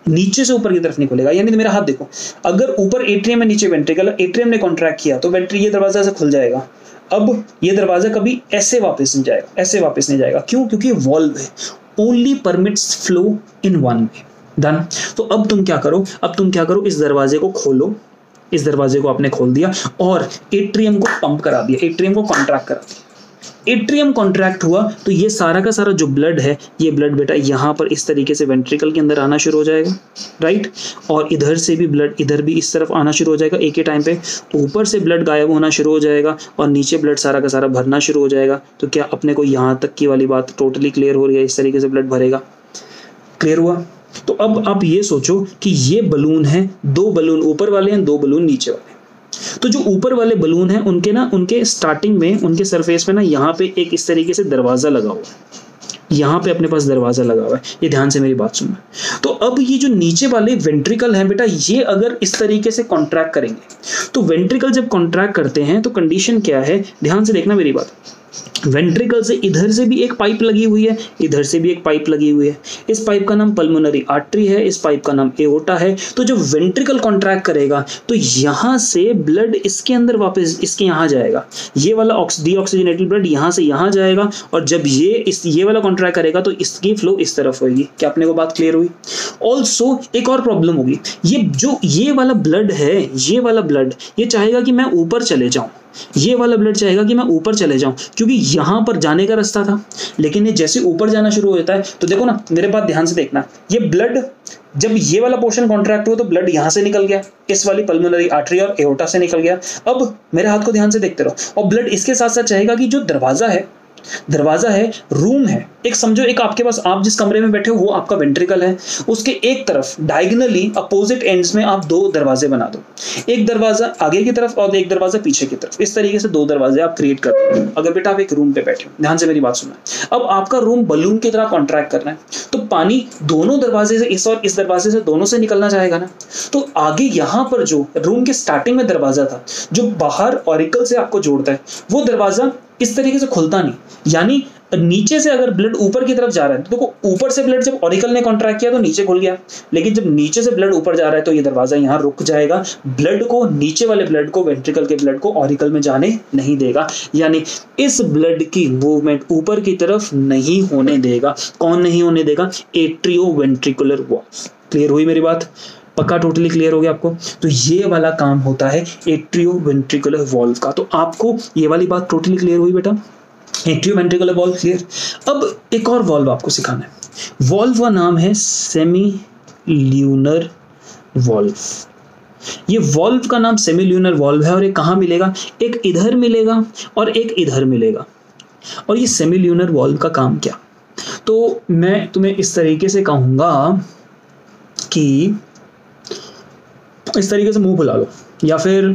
नीचे से ऊपर की तरफ नहीं खुलेगा। यानी मेरा हाथ देखो, अगर ऊपर एट्रियम है नीचे वेंट्रिकल, एट्रियम ने कॉन्ट्रैक्ट किया तो ये दरवाजा से खुल जाएगा। अब ये दरवाजा कभी ऐसे वापस नहीं जाएगा, ऐसे वापस नहीं जाएगा। क्यों? क्योंकि वॉल्व है, only permits flow in one way. Done. तो अब तुम क्या करो, इस दरवाजे को खोलो। इस दरवाजे को आपने खोल दिया और एट्रियम को पंप करा दिया, एट्रियम को कॉन्ट्रैक्ट करा दिया। एट्रियम कॉन्ट्रैक्ट हुआ तो ये सारा का सारा जो ब्लड है, ये ब्लड बेटा यहाँ पर इस तरीके से वेंट्रिकल के अंदर आना शुरू हो जाएगा, राइट। और इधर से भी ब्लड इधर भी इस तरफ आना शुरू हो जाएगा एक ही टाइम पे। ऊपर से ब्लड गायब होना शुरू हो जाएगा और नीचे ब्लड सारा का सारा भरना शुरू हो जाएगा। तो क्या अपने को यहाँ तक की वाली बात टोटली क्लियर हो रही है? इस तरीके से ब्लड भरेगा, क्लियर हुआ। तो अब आप ये सोचो कि ये बलून है, 2 बलून ऊपर वाले हैं, 2 बलून नीचे वाले। तो जो ऊपर वाले बलून हैं उनके स्टार्टिंग में उनके सरफेस पे ना यहाँ पे एक इस तरीके से दरवाजा लगा हुआ है, यहाँ पे अपने पास दरवाजा लगा हुआ है। ये ध्यान से मेरी बात सुनना। तो अब ये जो नीचे वाले वेंट्रिकल हैं बेटा, ये अगर इस तरीके से कॉन्ट्रैक्ट करेंगे तो वेंट्रिकल जब कॉन्ट्रैक्ट करते हैं तो कंडीशन क्या है, ध्यान से देखना मेरी बात। वेंट्रिकल से इधर से भी एक पाइप लगी हुई है, इधर से भी एक पाइप लगी हुई है। इस पाइप का नाम पल्मोनरी आर्टरी है, इस पाइप का नाम एओर्टा है। तो जब वेंट्रिकल कॉन्ट्रैक्ट करेगा तो यहाँ से ब्लड इसके अंदर वापस इसके यहाँ जाएगा। ये वाला डीऑक्सीजनेटेड ब्लड यहाँ से यहाँ जाएगा और जब ये वाला कॉन्ट्रैक्ट करेगा तो इसकी फ्लो इस तरफ होगी। क्या अपने को बात क्लियर हुई? ऑल्सो एक और प्रॉब्लम होगी, ये वाला ब्लड है, ये वाला ब्लड ये चाहेगा कि मैं ऊपर चले जाऊं, ये वाला ब्लड चाहेगा कि मैं ऊपर चले जाऊं क्योंकि यहां पर जाने का रास्ता था। लेकिन ये जैसे ऊपर जाना शुरू हो जाता है तो देखो ना, मेरे बात ध्यान से देखना, ये ब्लड जब ये वाला पोर्शन कॉन्ट्रैक्ट हुआ तो ब्लड यहां से निकल गया, इस वाली पल्मोनरी आर्टरी और एओर्टा से निकल गया। अब मेरे हाथ को ध्यान से देखते रहो। और ब्लड इसके साथ साथ चाहेगा कि जो दरवाजा है, रूम है, एक समझो एक आपके पास, आप जिस कमरे में बैठे हो वो आपका वेंट्रिकल है, उसके एक तरफ डायगोनली अपोजिट एंड्स में आप 2 दरवाजे बना दो, एक दरवाजा आगे की तरफ और एक दरवाजा पीछे की तरफ। इस तरीके से 2 दरवाजे आप क्रिएट कर दो। अगर बेटा आप एक रूम पे बैठे हो, ध्यान से मेरी बात सुनना। अब आपका रूम बलून की तरह कॉन्ट्रैक्ट करना है तो पानी दोनों दरवाजे से, इस और इस दरवाजे से, दोनों से निकलना चाहेगा ना। तो आगे यहाँ पर जो रूम के स्टार्टिंग में दरवाजा था जो बाहर ऑरिकल से आपको जोड़ता है, वो दरवाजा इस तरीके से खुलता नहीं। यानी नीचे से अगर ब्लड ऊपर की तरफ जा रहा है तो देखो, ऊपर से ब्लड जब ऑरिकल ने कॉन्ट्रैक्ट किया तो नीचे खुल गया, लेकिन जब नीचे से ब्लड ऊपर जा रहा है तो ये दरवाजा यहाँ रुक जाएगा। ब्लड को, नीचे वाले ब्लड को, वेंट्रिकल के ब्लड को ऑरिकल में जाने नहीं देगा। यानी इस ब्लड की मूवमेंट ऊपर की तरफ नहीं होने देगा। कौन नहीं होने देगा? Atrioventricular valve. क्लियर हुई मेरी बात? पक्का टोटली क्लियर हो गया आपको? तो ये वाला काम होता है एट्रियोवेंट्रिकुलर वॉल्व का। तो आपको ये वाली बात टोटली क्लियर हुई बेटा? Atrioventricular valve clear. अब एक और वॉल्व आपको सिखाना है। वॉल्व का नाम है सेमी ल्यूनर वॉल्व। ये वॉल्व का नाम सेमी ल्यूनर वॉल्व है और ये कहाँ मिलेगा? एक इधर मिलेगा और एक इधर मिलेगा। और ये सेमी ल्यूनर वॉल्व का काम क्या? तो मैं तुम्हें इस तरीके से कहूंगा कि इस तरीके से मुंह फुला लो, या फिर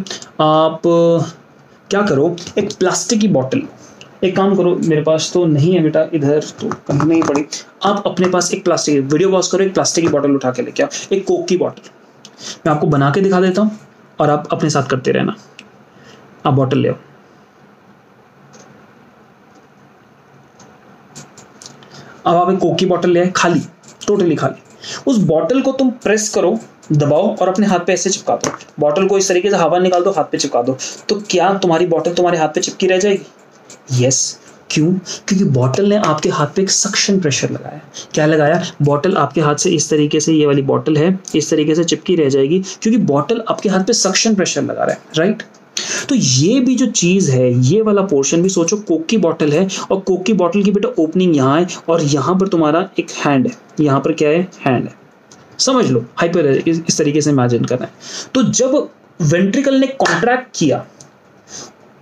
आप क्या करो, एक प्लास्टिक की बॉटल, एक काम करो, मेरे पास तो नहीं है बेटा, इधर तो कहीं नहीं पड़ी, आप अपने पास एक प्लास्टिक, वीडियो पॉज करो, एक प्लास्टिक की बॉटल उठा के लेके आओ, एक कोक की बॉटल। मैं आपको बना के दिखा देता हूँ और आप अपने साथ करते रहना। आप बॉटल ले आओ। अब आप एक कोक की बॉटल ले आए, खाली, टोटली खाली। उस बॉटल को तुम प्रेस करो, दबाओ और अपने हाथ पे ऐसे चिपका दो। बॉटल को इस तरीके से हवा निकाल दो, हाथ पे चिपका दो। तो क्या तुम्हारी बॉटल तुम्हारे हाथ पे चिपकी रह जाएगी? यस। क्यों? क्योंकि बॉटल ने आपके हाथ पे एक सक्शन प्रेशर लगाया। क्या लगाया? बॉटल आपके हाथ से इस तरीके से, ये वाली बॉटल है, इस तरीके से चिपकी रह जाएगी क्योंकि बॉटल आपके हाथ पे सक्शन प्रेशर लगा रहा है, राइट? तो ये भी जो चीज है, ये वाला पोर्शन भी सोचो, कोक की बॉटल है और कोक की बॉटल की बेटा ओपनिंग यहाँ है और यहाँ पर तुम्हारा एक हैंड है। यहाँ पर क्या है? हैंड है। समझ लो, हाइपर इस तरीके से इमेजिन करना है। तो जब वेंट्रिकल ने कॉन्ट्रैक्ट किया,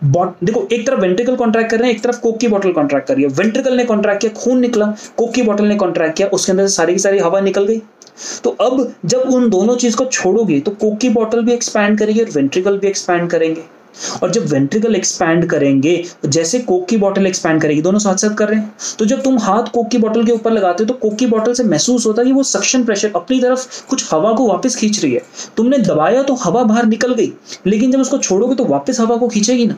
देखो एक तरफ वेंट्रिकल कॉन्ट्रैक्ट कर रहे हैं, एक तरफ कोक की बॉटल कॉन्ट्रैक्ट कर रही है। वेंट्रिकल ने कॉन्ट्रैक्ट किया, खून निकला, कोक की बॉटल ने कॉन्ट्रैक्ट किया, उसके अंदर से सारी की सारी हवा निकल गई। तो अब जब उन दोनों चीज को छोड़ोगे तो कोक की बॉटल भी एक्सपैंड करेगी और वेंट्रिकल भी एक्सपैंड करेंगे। और जब वेंट्रिकल एक्सपैंड करेंगे, जैसे कोक की बॉटल एक्सपैंड करेगी, दोनों साथ साथ कर रहे हैं। तो जब तुम हाथ कोक की बॉटल के ऊपर लगाते हो तो कोक की बॉटल से महसूस होता है कि वो सक्शन प्रेशर अपनी तरफ कुछ हवा को वापस खींच रही है। तुमने दबाया तो हवा बाहर निकल गई, लेकिन जब उसको छोड़ोगे तो वापस हवा को खींचेगी ना।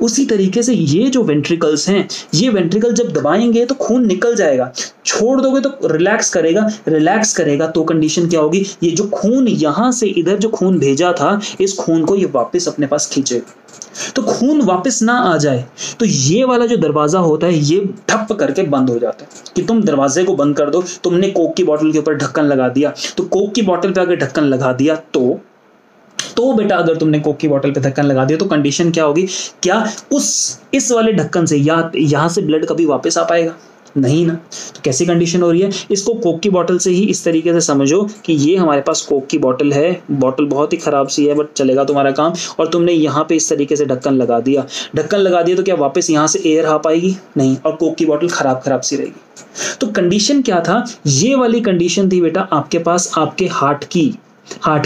उसी तरीके से ये जो वेंट्रिकल्स हैं, ये वेंट्रिकल जब दबाएंगे तो खून निकल जाएगा, छोड़ दोगे तो रिलैक्स करेगा तो कंडीशन क्या होगी? ये जो खून यहां से इधर जो खून भेजा था, इस खून को ये वापस अपने पास खींचेगा। तो खून वापस ना आ जाए तो ये वाला जो दरवाजा होता है ये ठप करके बंद हो जाता है। कि तुम दरवाजे को बंद कर दो, तुमने कोक की बोतल के ऊपर ढक्कन लगा दिया, तो कोक की बोतल पे अगर ढक्कन लगा दिया तो तो बेटा अगर तुमने कोक की बोतल पे ढक्कन लगा दिया तो कंडीशन क्या होगी, क्या इस वाले ढक्कन से या यहाँ से ब्लड कभी वापस आ पाएगा? नहीं ना। तो कैसी कंडीशन हो रही है, इसको कोक की बोतल से ही इस तरीके से समझो कि ये हमारे पास कोक की बोतल है, बोतल बहुत ही खराब सी है बट चलेगा तुम्हारा काम, और तुमने यहाँ पे इस तरीके से ढक्कन लगा दिया। ढक्कन लगा दिया तो क्या वापस यहाँ से एयर आ पाएगी? नहीं, और कोक की बोतल खराब सी रहेगी। तो कंडीशन क्या था, ये वाली कंडीशन थी बेटा आपके पास आपके हार्ट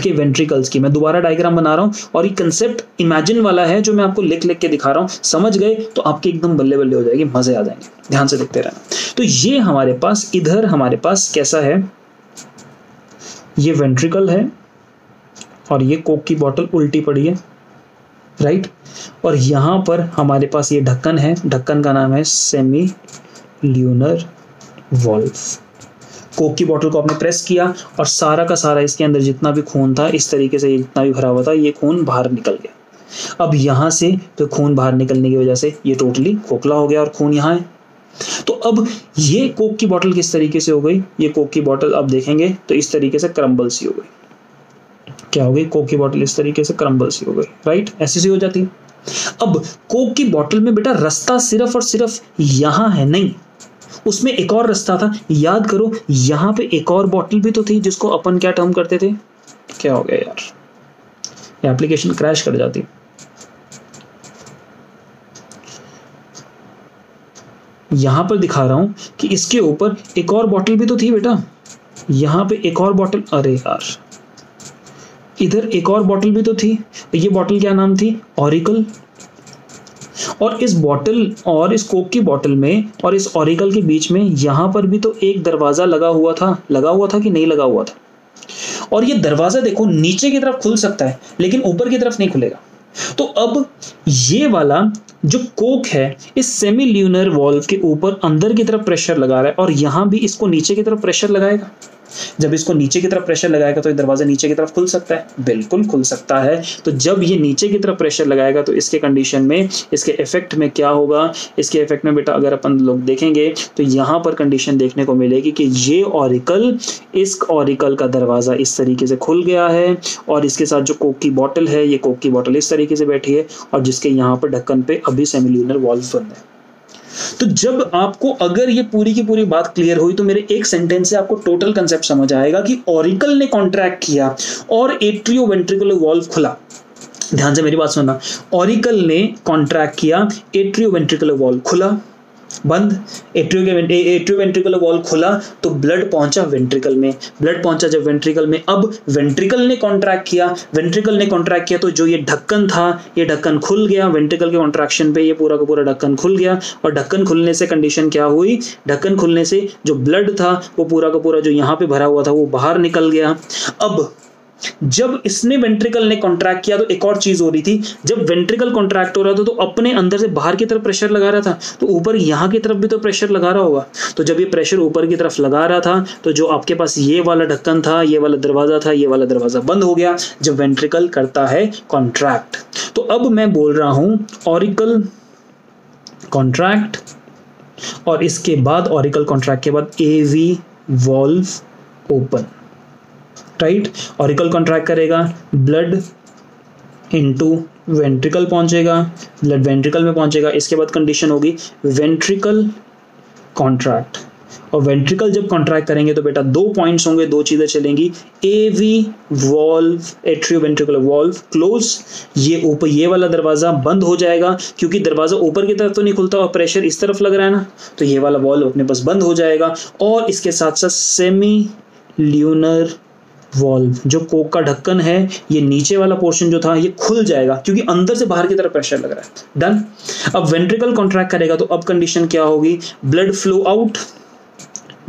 के वेंट्रिकल्स की। मैं दोबारा डायग्राम बना रहा हूं और ये कंसेप्ट इमेजिन वाला है जो मैं आपको लिख के दिखा रहा हूं, समझ गए तो आपके एकदम बल्ले बल्ले हो जाएगी, मजे आ जाएंगे, ध्यान से देखते रहना। तो ये हमारे पास इधर हमारे पास कैसा है, ये वेंट्रिकल है और ये कोक की बोतल उल्टी पड़ी है, राइट। और यहां पर हमारे पास ये ढक्कन है, ढक्कन का नाम है सेमी ल्यूनर वॉल्व। कोक की बोतल को आपने प्रेस किया और सारा का सारा इसके अंदर जितना भी खून था इस तरीके से जितना भी भरा हुआ था ये खून बाहर निकल गया। अब यहाँ से तो खून बाहर निकलने की वजह से ये टोटली खोखला हो गया और खून यहाँ है। तो अब ये कोक की बोतल किस तरीके से हो गई, ये कोक की बोतल अब देखेंगे तो इस तरीके से क्रम्बल सी हो गई। क्या हो गई, कोक की बोतल इस तरीके से क्रम्बल सी हो गई, राइट, ऐसी सी हो जाती है। अब कोक की बोतल में बेटा रास्ता सिर्फ और सिर्फ यहाँ है नहीं, उसमें एक और रास्ता था, याद करो यहां पे एक और बॉटल भी तो थी जिसको अपन क्या टर्म करते थे, क्या हो गया यार, ये एप्लीकेशन क्रैश कर जाती। यहां पर दिखा रहा हूं कि इसके ऊपर एक और बॉटल भी तो थी बेटा, यहां पे एक और बॉटल, अरे यार इधर एक और बॉटल भी तो थी, ये बॉटल क्या नाम थी, ऑरिकल। और इस बॉटल और इस कोक की बॉटल में और इस ऑरिकल के बीच में यहां पर भी तो एक दरवाजा लगा हुआ था कि नहीं लगा हुआ था। और ये दरवाजा देखो नीचे की तरफ खुल सकता है लेकिन ऊपर की तरफ नहीं खुलेगा। तो अब ये वाला जो कोक है इस सेमी ल्यूनर वॉल्व के ऊपर अंदर की तरफ प्रेशर लगा रहा है और यहां भी इसको नीचे की तरफ प्रेशर लगाएगा। जब इसको नीचे की तरफ प्रेशर लगाएगा तो ये दरवाजा नीचे की तरफ खुल सकता है, बिल्कुल खुल सकता है। तो जब ये नीचे की तरफ प्रेशर लगाएगा तो इसके कंडीशन में, इसके इफेक्ट में क्या होगा, इसके इफेक्ट में बेटा अगर अपन लोग देखेंगे तो यहाँ पर कंडीशन देखने को मिलेगी कि ये ऑरिकल, इस ऑरिकल का दरवाजा इस तरीके से खुल गया है और इसके साथ जो कोक की बोतल है, ये कोक की बोतल इस तरीके से बैठी है और जिसके यहाँ पर ढक्कन पे अभी सेमी ल्यूनर वॉल्व बंद है। तो जब आपको अगर ये पूरी की पूरी बात क्लियर हुई तो मेरे एक सेंटेंस से आपको टोटल कंसेप्ट समझ आएगा कि ऑरिकल ने कॉन्ट्रैक्ट किया और एट्रियोवेंट्रिकुलर वॉल्व खुला। ध्यान से मेरी बात सुनना, ऑरिकल ने कॉन्ट्रैक्ट किया, एट्रियोवेंट्रिकुलर वॉल्व खुला, बंद, एट्रियोवेंट्रिकुलर वॉल्व खुला तो ब्लड पहुंचा वेंट्रिकल में, ब्लड पहुंचा जब वेंट्रिकल में, अब वेंट्रिकल ने कॉन्ट्रैक्ट किया तो जो ये ढक्कन था ये ढक्कन खुल गया, वेंट्रिकल के कॉन्ट्रैक्शन पे ये पूरा का पूरा ढक्कन खुल गया और ढक्कन खुलने से कंडीशन क्या हुई, ढक्कन खुलने से जो ब्लड था वो पूरा का पूरा जो यहाँ पे भरा हुआ था वो बाहर निकल गया। अब जब इसने वेंट्रिकल ने कॉन्ट्रैक्ट किया तो एक और चीज हो रही थी, जब वेंट्रिकल कॉन्ट्रैक्ट हो रहा था तो अपने अंदर से बाहर की तरफ प्रेशर लगा रहा था तो ऊपर यहाँ की तरफ भी तो प्रेशर लगा रहा होगा। तो जब ये प्रेशर ऊपर की तरफ लगा रहा था तो जो आपके पास ये वाला ढक्कन था, ये वाला दरवाजा था, ये वाला दरवाजा बंद हो गया जब वेंट्रिकल करता है कॉन्ट्रैक्ट। तो अब मैं बोल रहा हूं ऑरिकल कॉन्ट्रैक्ट और इसके बाद ऑरिकल कॉन्ट्रैक्ट के बाद AV valve open, right. Auricle contract करेगा, ब्लड इनटू वेंट्रिकल पहुंचेगा, ब्लड वेंट्रिकल में पहुंचेगा, इसके बाद कंडीशन होगी वेंट्रिकल कॉन्ट्रैक्ट। और वेंट्रिकल जब कॉन्ट्रैक्ट करेंगे तो बेटा दो पॉइंट्स होंगे, दो चीजें चलेंगी, AV valve, atrioventricular valve close, ये ऊपर ये वाला दरवाजा बंद हो जाएगा क्योंकि दरवाजा ऊपर की तरफ तो नहीं खुलता और प्रेशर इस तरफ लग रहा है ना, तो ये वाला वॉल्व अपने पास बंद हो जाएगा। और इसके साथ साथ सेमी ल्यूनर वॉल्व, जो कोक का ढक्कन है, ये नीचे वाला पोर्शन जो था ये खुल जाएगा क्योंकि अंदर से बाहर की तरफ प्रेशर लग रहा है। डन। अब वेंट्रिकल कॉन्ट्रैक्ट करेगा तो अब कंडीशन क्या होगी, blood flow out,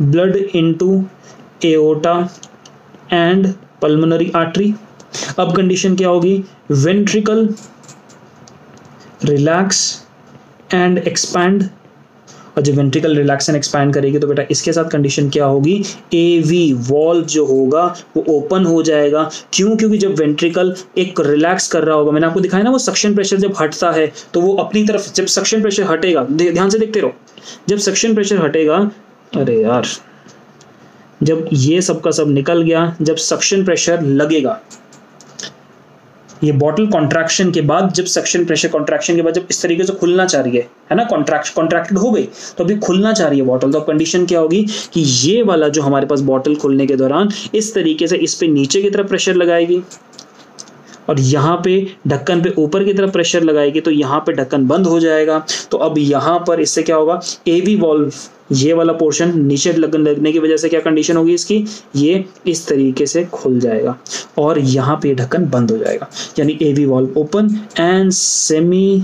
blood into aorta and pulmonary artery. अब कंडीशन क्या होगी, वेंट्रिकल रिलैक्स एंड एक्सपैंड, और जब वेंट्रिकल रिलैक्स एंड एक्सपैंड करेगी तो बेटा इसके साथ कंडीशन क्या होगी, एवी वॉल्व जो होगा वो ओपन हो जाएगा। क्यों, क्योंकि जब वेंट्रिकल एक रिलैक्स कर रहा होगा, मैंने आपको दिखाया ना वो सक्शन प्रेशर जब हटता है तो वो अपनी तरफ, जब सक्शन प्रेशर हटेगा, ध्यान से देखते रहो, जब सक्शन प्रेशर हटेगा, अरे यार जब ये सब का सब निकल गया, जब सक्शन प्रेशर लगेगा ये बॉटल कॉन्ट्रैक्शन के बाद, जब सक्शन प्रेशर कॉन्ट्रैक्शन के बाद जब इस तरीके से खुलना चाह रही है ना, कॉन्ट्रैक्टेड हो गई तो अभी खुलना चाह रही है बॉटल, तो अब कंडीशन क्या होगी कि ये वाला जो हमारे पास बॉटल खुलने के दौरान इस तरीके से इस पे नीचे की तरफ प्रेशर लगाएगी और यहाँ पे ढक्कन पे ऊपर की तरफ प्रेशर लगाएगी, तो यहाँ पे ढक्कन बंद हो जाएगा। तो अब यहाँ पर इससे क्या होगा, एवी वॉल्व ये वाला पोर्शन नीचे लगने की वजह से क्या कंडीशन होगी इसकी, ये इस तरीके से खुल जाएगा और यहाँ पे ढक्कन बंद हो जाएगा, यानी AV valve open and semi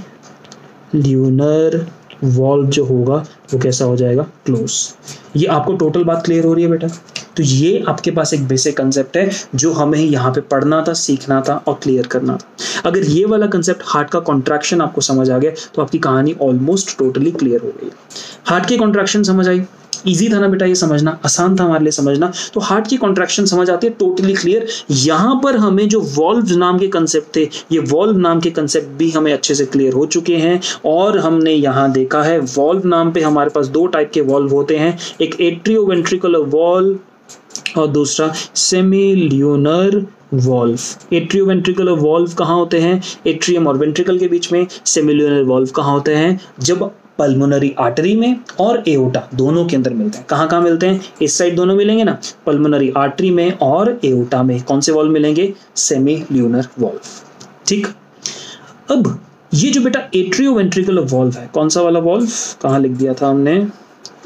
lunar valve जो होगा वो कैसा हो जाएगा, क्लोज। ये आपको टोटल बात क्लियर हो रही है बेटा? तो ये आपके पास एक बेसिक कंसेप्ट है जो हमें यहाँ पे पढ़ना था, सीखना था और क्लियर करना था। अगर ये वाला कंसेप्ट हार्ट का कॉन्ट्रैक्शन आपको समझ आ गया तो आपकी कहानी ऑलमोस्ट टोटली क्लियर हो गई। हार्ट की कॉन्ट्रैक्शन समझ आई, इजी था ना बेटा, ये समझना आसान था हमारे लिए समझना। तो हार्ट की कॉन्ट्रैक्शन समझ आती है, टोटली क्लियर। यहाँ पर हमें जो वॉल्व नाम के कंसेप्ट थे, ये वॉल्व नाम के कंसेप्ट भी हमें अच्छे से क्लियर हो चुके हैं और हमने यहाँ देखा है वॉल्व नाम पे हमारे पास दो टाइप के वॉल्व होते हैं, एक एट्रियोवेंट्रिकुलर वॉल्व और दूसरा semi lunar valve. Atrioventricular valve कहाँ होते हैं, एट्रियम और वेंट्रिकल के बीच में। सेमी ल्यूनर वॉल्व कहाँ होते हैं, जब पल्मोनरी आर्टरी में और एओर्टा दोनों के अंदर मिलते हैं। कहाँ कहाँ मिलते हैं, इस साइड दोनों मिलेंगे ना, पल्मोनरी आर्टरी में और एओर्टा में। कौन से वॉल्व मिलेंगे, सेमी ल्यूनर वॉल्व। ठीक, अब ये जो बेटा एट्रियोवेंट्रिकुलर वॉल्व है, कौन सा वाला वॉल्व, कहाँ लिख दिया था हमने,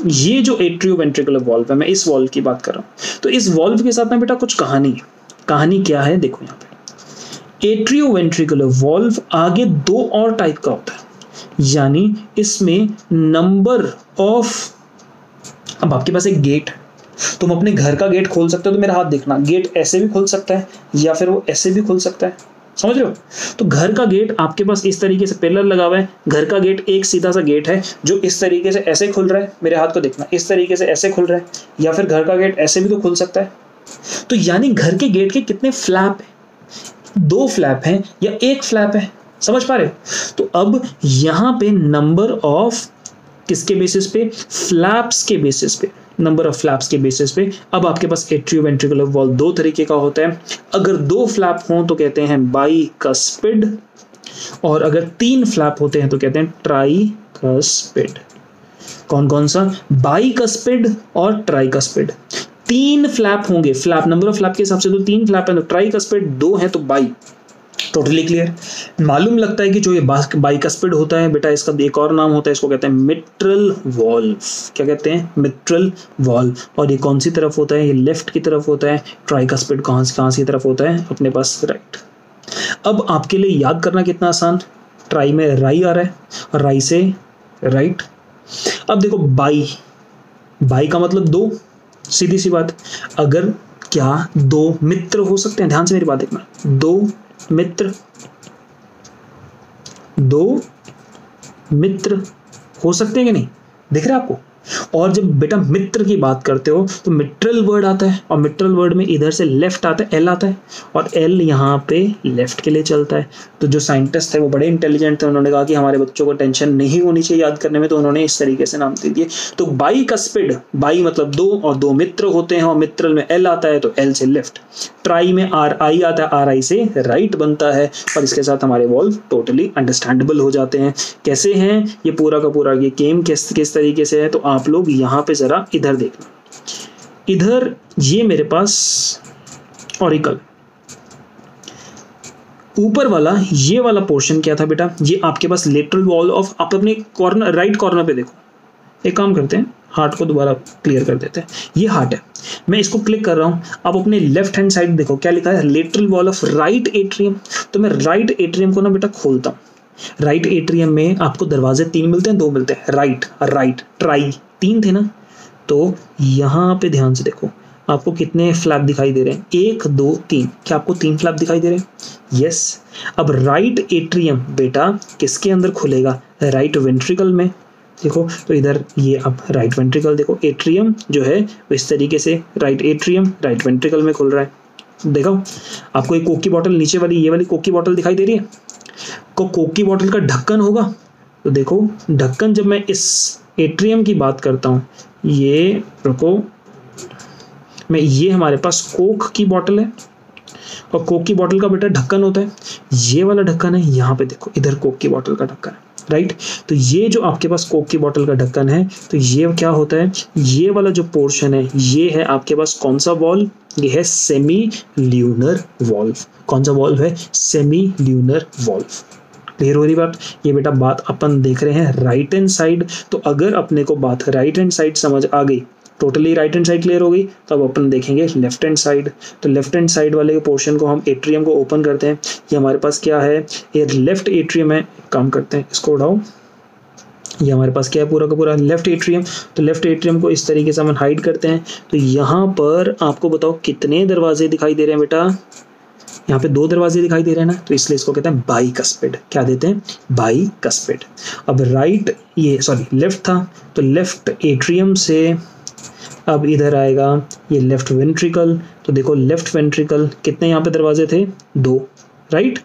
ये जो एट्रियोवेंट्रिकुलर वॉल्व है, मैं इस वॉल्व की बात कर रहा हूँ। तो इस वॉल्व के साथ में बेटा कुछ कहानी है। कहानी क्या है, देखो यहाँ पे एट्रियोवेंट्रिकुलर वॉल्व आगे दो और टाइप का होता है, यानी इसमें नंबर ऑफ, अब आपके पास एक गेट, तुम अपने घर का गेट खोल सकते हो, तो मेरा हाथ देखना, गेट ऐसे भी खुल सकता है या फिर वो ऐसे भी खुल सकता है, समझ रहे हो? तो घर का गेट आपके पास इस तरीके से पिलर लगा हुआ है, घर का गेट एक सीधा सा गेट है जो इस तरीके से ऐसे खुल रहा है, मेरे हाथ को देखना, इस तरीके से ऐसे खुल रहा है, या फिर घर का गेट ऐसे भी तो खुल सकता है। तो यानी घर के गेट के कितने फ्लैप है, दो फ्लैप हैं या एक फ्लैप है, समझ पा रहे हो? तो अब यहाँ पे नंबर ऑफ किसके बेसिस पे, फ्लैप्स के बेसिस पे, नंबर ऑफ फ्लैप्स के बेसिस पे। अब आपके पास एट्रियोवेंट्रिकुलर वॉल्व दो तरीके का होता है, अगर दो फ्लैप हों तो कहते हैं बाइकस्पिड, और अगर तीन फ्लैप होते हैं तो कहते हैं ट्राइकस्पिड। कौन कौन सा, बाइकस्पिड और ट्राइकस्पिड। तीन फ्लैप होंगे, फ्लैप नंबर ऑफ फ्लैप के हिसाब से तो तीन फ्लैप है, तो ट्राइकस्पिड, दो है तो बाई। Totally clear. मालूम लगता है कि जो ये बाइकस्पिड होता है बेटा, इसका एक और नाम होता है, इसको कहते हैं मिट्रल वॉल्व। क्या कहते हैं, मिट्रल वॉल्व। और ये कौन सी तरफ होता है, ये लेफ्ट की तरफ होता है। ट्राइकस्पिड कहाँ सी तरफ होता है, अपने पास राइट। अब आपके लिए याद करना कितना आसान, ट्राई में राई आ रहा है और राई से राइट। अब देखो बाई, बाई का मतलब दो, सीधी सी बात। अगर क्या दो मित्र हो सकते हैं, ध्यान से मेरी बात देखना, दो मित्र, दो मित्र हो सकते हैं कि नहीं, दिख रहा है आपको? और जब बेटा मित्र की बात करते हो तो मिट्रल वर्ड आता है, और मिट्रल वर्ड में इधर से लेफ्ट आता है, एल आता है, और एल यहाँ पे लेफ्ट के लिए चलता है। तो जो साइंटिस्ट थे वो बड़े इंटेलिजेंट थे, उन्होंने कहा कि हमारे बच्चों को टेंशन नहीं होनी चाहिए याद करने में, तो उन्होंने इस तरीके से नाम दे दिए। तो बाइकस्पिड, बाई मतलब दो, और दो मित्र होते हैं, और मित्रल में एल आता है तो एल से लेफ्ट। ट्राई में आर आई आता है, आर आई से राइट बनता है, और इसके साथ हमारे वॉल्व टोटली अंडरस्टैंडेबल हो जाते हैं। कैसे हैं ये पूरा का पूरा ये गेम किस तरीके से है, तो आप लोग यहाँ पे जरा इधर देखना, इधर ये मेरे पास ऑरिकल, ऊपर वाला ये वाला पोर्शन क्या था बेटा, ये आपके पास लेटरल वॉल ऑफ, आप अपने कॉर्नर राइट कॉर्नर पे देखो। एक काम करते हैं, हार्ट को दोबारा क्लियर कर देते हैं। ये हार्ट है, मैं इसको क्लिक कर रहा हूं, आप अपने लेफ्ट हैंड साइड देखो क्या लिखा है, lateral wall of right atrium. तो मैं राइट एट्रियम को ना बेटा खोलता हूं। राइट एट्रियम में आपको दरवाजे तीन मिलते हैं, दो मिलते हैं, राइट राइट ट्राई, तीन थे ना। तो यहाँ पे ध्यान से देखो, आपको कितने फ्लैप दिखाई दे रहे हैं, एक दो तीन, क्या आपको तीन फ्लैप दिखाई दे रहे हैं? यस। अब राइट एट्रियम बेटा किसके अंदर खुलेगा, राइट वेंट्रिकल में। देखो तो इधर ये अब राइट वेंट्रिकल देखो, एट्रियम जो है इस तरीके से राइट एट्रियम राइट वेंट्रिकल में खुल रहा है। देखो आपको एक कोक की बोतल, नीचे वाली ये वाली कोक की बोतल दिखाई दे रही है, कोक की बोतल का ढक्कन होगा। तो देखो ढक्कन, जब मैं इस एट्रियम की बात करता हूँ, ये रुको, मैं ये हमारे पास कोक की बोतल है, और कोक की बोतल का बेटा ढक्कन होता है, ये वाला ढक्कन है, यहाँ पे देखो इधर कोक की बोतल का ढक्कन है, राइट। तो ये जो आपके पास कोक की बोतल का ढक्कन है, तो ये क्या होता है, ये वाला जो पोर्शन है ये है आपके पास कौन सा वॉल्व, ये है सेमी ल्यूनर वॉल्व। कौन सा वॉल्व है, सेमी ल्यूनर वॉल्व। क्लियर हो रही बात। ये बेटा बात अपन देख रहे हैं राइट हैंड साइड, तो अगर अपने को बात राइट हैंड साइड समझ आ गई, totally right hand side clear हो गई, तो अब अपन देखेंगे लेफ्ट हैंड साइड। तो लेफ्ट हैंड साइड वाले पोर्शन को हम एट्रियम को ओपन करते हैं। ये हमारे पास क्या है, ये लेफ्ट एट्रियम है। काम करते हैं, इसको उठाओ, ये हमारे पास क्या है, पूरा का पूरा लेफ्ट एट्रियम। तो लेफ्ट एट्रियम को इस तरीके से हम हाइड करते हैं। तो यहाँ पर आपको बताओ कितने दरवाजे दिखाई दे रहे हैं बेटा, यहाँ पे 2 दरवाजे दिखाई दे रहे हैं ना, तो इसलिए इसको कहते हैं बाइकस्पिड। क्या देते हैं, बाइकस्पिड। अब राइट, ये सॉरी लेफ्ट था, तो लेफ्ट एट्रियम से अब इधर आएगा ये लेफ्ट वेंट्रिकल। तो देखो लेफ्ट वेंट्रिकल कितने यहाँ पे दरवाजे थे, 2, राइट।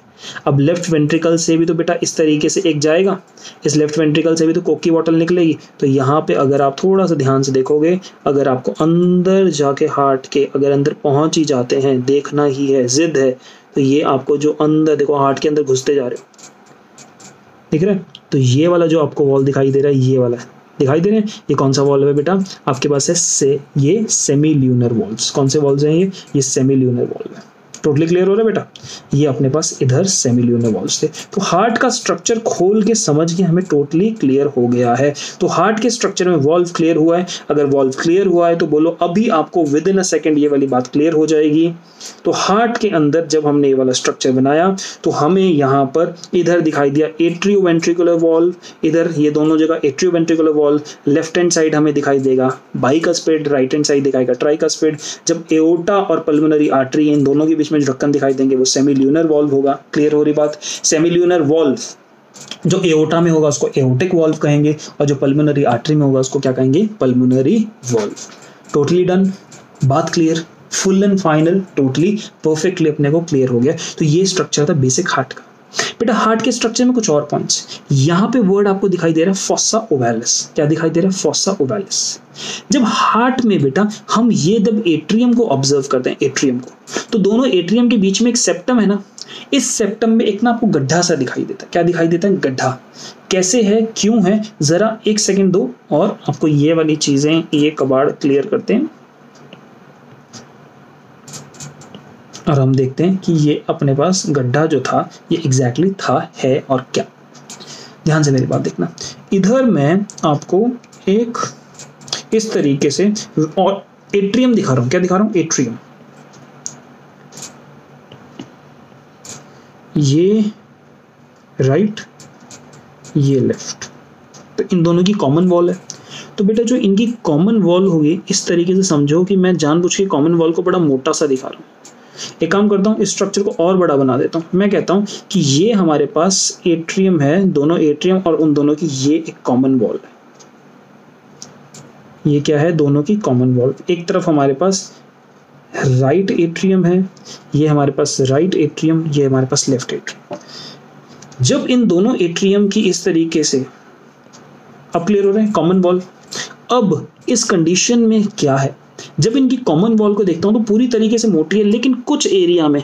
अब लेफ्ट वेंट्रिकल से भी तो बेटा इस तरीके से एक जाएगा, इस लेफ्ट वेंट्रिकल से भी तो कोक की बोतल निकलेगी। तो यहाँ पे अगर आप थोड़ा सा ध्यान से देखोगे, अगर आपको अंदर जाके हार्ट के अगर अंदर पहुंच ही जाते हैं, देखना ही है, जिद है, तो ये आपको जो अंदर देखो हार्ट के अंदर घुसते जा रहे हो, दिख रहा है। तो ये वाला जो आपको वॉल दिखाई दे रहा है, ये वाला दिखाई दे रहे हैं, ये कौन सा वॉल्व है बेटा, आपके पास है ये सेमी ल्यूनर वॉल्व्स। कौन से वॉल्व्स हैं ये सेमी ल्यूनर वॉल्व है। टोटली क्लियर हो रहा है बेटा। ये अपने पास इधर सेमी ल्यूनर वॉल्व्स थे। तो हार्ट का स्ट्रक्चर खोल के समझ के हमें टोटली क्लियर हो गया है। तो हार्ट के स्ट्रक्चर में वॉल्व क्लियर हुआ है। अगर वॉल्व क्लियर हुआ है तो बोलो अभी आपको विद इन अ सेकेंड ये वाली बात क्लियर हो जाएगी। तो हार्ट के अंदर जब हमने ये वाला स्ट्रक्चर बनाया तो हमें यहाँ पर इधर दिखाई दिया एट्रियोवेंट्रिकुलर वॉल्व, इधर ये दोनों जगह atrioventricular valve. Left hand side हमें दिखाई देगा बाइकस्पिड, राइट हैंड साइड दिखाएगा ट्राइकस्पिड। जब एओर्टा और पल्मोनरी आर्टरी इन दोनों के बीच में जो ढक्कन दिखाई देंगे वो सेमी ल्यूनर वॉल्व होगा। क्लियर हो रही बात। सेमी ल्यूनर वॉल्व जो एओर्टा में होगा उसको एओर्टिक वॉल्व कहेंगे, और जो पल्मोनरी आर्टरी में होगा उसको क्या कहेंगे, पल्मोनरी वॉल्व। टोटली डन, बात clear, full and final, totally perfectly अपने को क्लियर हो गया। तो ये स्ट्रक्चर था बेसिक हार्ट का। बेटा हार्ट के स्ट्रक्चर में कुछ और पॉइंट्स, यहाँ पे वर्ड आपको दिखाई दे रहा है फॉसा ओवैलिस। क्या दिखाई दे रहा है, फॉसा ओवैलिस। जब हार्ट में बेटा हम ये जब एट्रियम को ऑब्जर्व करते हैं, एट्रियम को, तो दोनों एट्रियम के बीच में एक सेप्टम है ना, इस सेप्टम में एक ना आपको गड्ढा सा दिखाई देता है। क्या दिखाई देता है, गड्ढा। कैसे है, क्यों है, जरा एक सेकेंड दो और आपको ये वाली चीजें, ये कबाड़ क्लियर करते हैं और हम देखते हैं कि ये अपने पास गड्ढा जो था ये एग्जैक्टली था, है और क्या। ध्यान से मेरी बात देखना। इधर मैं आपको एक इस तरीके से और एट्रियम दिखा रहा हूं। क्या दिखा रहा हूं, एट्रियम। ये राइट, ये लेफ्ट, तो इन दोनों की कॉमन वॉल है। तो बेटा जो इनकी कॉमन वॉल होगी इस तरीके से समझो कि मैं जानबूझ के कॉमन वॉल को बड़ा मोटा सा दिखा रहा हूँ। एक काम करता हूँ, इस स्ट्रक्चर को और बड़ा बना देता हूँ। मैं कहता हूँ कि ये हमारे पास एट्रियम है, दोनों एट्रियम और उन दोनों की ये एक कॉमन वॉल है। ये क्या है, दोनों की कॉमन वॉल। एक तरफ हमारे पास राइट एट्रियम है, ये हमारे पास राइट एट्रियम, ये हमारे पास लेफ्ट एट्रियम। जब इन दोनों एट्रियम की इस तरीके से अब क्लियर हो रहे हैं, कॉमन वॉल। अब इस कंडीशन में क्या है, जब इनकी कॉमन वॉल को देखता हूं तो पूरी तरीके से मोटी है, लेकिन कुछ एरिया में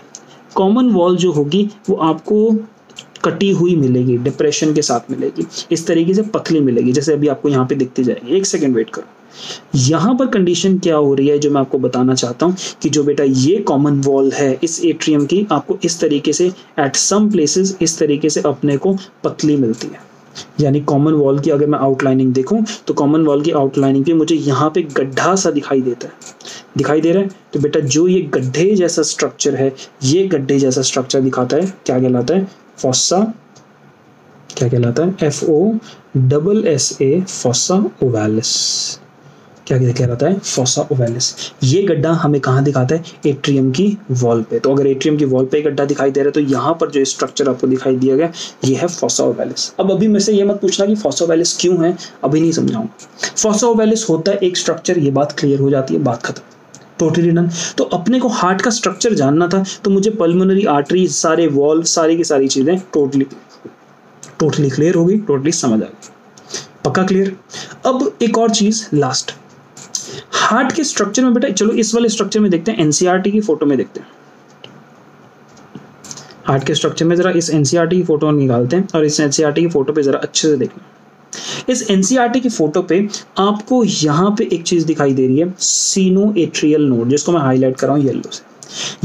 कॉमन वॉल जो होगी वो आपको कटी हुई मिलेगी, डिप्रेशन के साथ मिलेगी, इस तरीके से पतली मिलेगी, जैसे अभी आपको यहाँ पे दिखती जाएगी। एक सेकेंड वेट करो। यहाँ पर कंडीशन क्या हो रही है जो मैं आपको बताना चाहता हूँ कि जो बेटा ये कॉमन वॉल है इस एट्रियम की, आपको इस तरीके से एट सम प्लेसेस इस तरीके से अपने को पतली मिलती है। यानी कॉमन वॉल की अगर मैं आउटलाइनिंग देखूं तो कॉमन वॉल की आउटलाइनिंग पे मुझे यहाँ पे गड्ढा सा दिखाई देता है, दिखाई दे रहा है। तो बेटा जो ये गड्ढे जैसा स्ट्रक्चर है, ये गड्ढे जैसा स्ट्रक्चर दिखाता है, क्या कहलाता है, फॉसा। क्या कहलाता है, FOSSA, फॉसा ओवैलिस। क्या कहलाता है, फॉसा ओवैलिस। ये गड्ढा हमें कहाँ दिखाता है, एट्रियम की वॉल पे। तो अगर एट्रियम की वॉल पे गड्ढा दिखाई दे रहा है तो यहाँ पर जो स्ट्रक्चर आपको दिखाई दिया गया ये है फॉसा ओवैलिस। अब अभी मेरे से ये मत पूछना कि फॉसा ओवैलिस क्यों है, अभी नहीं समझाऊंगा। फॉसा ओवैलिस होता है एक स्ट्रक्चर, ये बात क्लियर हो जाती है, बात खत्म, टोटली डन। तो अपने को हार्ट का स्ट्रक्चर जानना था तो मुझे पल्मोनरी आर्टरी, सारे वॉल्व, सारी की सारी चीजें टोटली क्लियर हो गई, टोटली समझ आ गई, पक्का क्लियर। अब एक और चीज लास्ट, हार्ट के स्ट्रक्चर में बेटा, चलो इस वाले स्ट्रक्चर में देखते हैं, एनसीईआरटी की फोटो में देखते हैं। हार्ट के स्ट्रक्चर में जरा इस एनसीईआरटी की फोटो निकालते हैं और इस एनसीईआरटी की फोटो पे जरा अच्छे से देखना। इस एनसीईआरटी की फोटो पे आपको यहाँ पे एक चीज दिखाई दे रही है, सीनोएट्रियल नोड, जिसको मैं हाईलाइट कर रहा हूँ येलो से।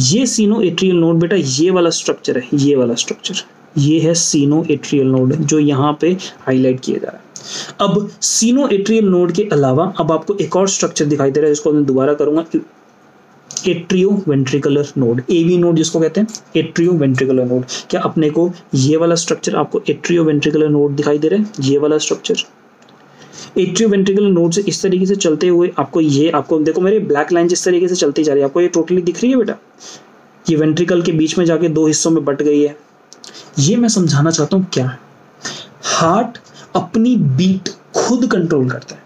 ये सीनोएट्रियल नोड बेटा ये वाला स्ट्रक्चर है, ये वाला स्ट्रक्चर ये है सीनोएट्रियल नोड जो यहाँ पे हाईलाइट किया जा रहा है। अब सीनोएट्रियल नोड के अलावा अब आपको एक और स्ट्रक्चर दिखाई दे रहा है जिसको मैं दोबारा करूंगा, एट्रियोवेंट्रिकुलर नोड, एवी नोड जिसको कहते हैं, एट्रियोवेंट्रिकुलर नोड। क्या अपने को ये वाला स्ट्रक्चर आपको एट्रियोवेंट्रिकुलर नोड दिखाई दे रहा है? ये वाला स्ट्रक्चर एट्रियोवेंट्रिकुलर नोड से इस तरीके से चलते हुए आपको ये, आपको देखो मेरे ब्लैक लाइन जिस तरीके से चलती जा रही है, आपको ये टोटली दिख रही है बेटा? ये वेंट्रिकल के बीच में जाके दो हिस्सों में बट गई है। ये मैं समझाना चाहता हूँ क्या, हार्ट अपनी बीट खुद कंट्रोल करता है,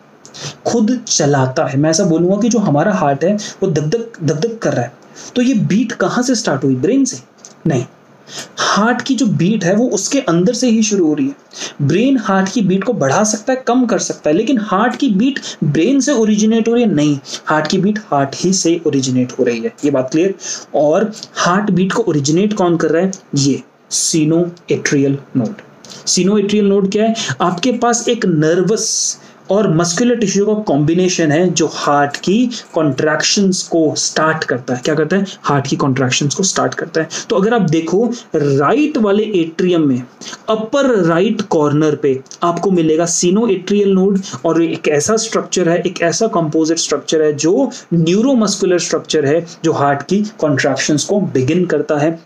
खुद चलाता है। मैं ऐसा बोलूंगा कि जो हमारा हार्ट है वो धक धक कर रहा है, तो ये बीट कहाँ से स्टार्ट हुई? ब्रेन से? नहीं, हार्ट की जो बीट है वो उसके अंदर से ही शुरू हो रही है। ब्रेन हार्ट की बीट को बढ़ा सकता है, कम कर सकता है, लेकिन हार्ट की बीट ब्रेन से ओरिजिनेट हो रही है? नहीं, हार्ट की बीट हार्ट ही से ओरिजिनेट हो रही है। ये बात क्लियर? और हार्ट बीट को ओरिजिनेट कौन कर रहा है? ये सीनोएट्रियल नोड। सीनोएट्रियल नोड क्या है? आपके पास एक नर्वस और मस्कुलर टिश्यू का कॉम्बिनेशन है जो हार्ट की कॉन्ट्रैक्शंस को स्टार्ट करता है। क्या करता है? हार्ट की कॉन्ट्रैक्शंस को स्टार्ट करता है। तो अगर आप देखो राइट वाले एट्रियम में अपर राइट कॉर्नर पे आपको मिलेगा सीनोएट्रियल नोड, और एक ऐसा स्ट्रक्चर है, एक ऐसा कंपोजिट स्ट्रक्चर है जो न्यूरोमस्कुलर स्ट्रक्चर है जो हार्ट की कॉन्ट्रैक्शंस को बिगिन करता है,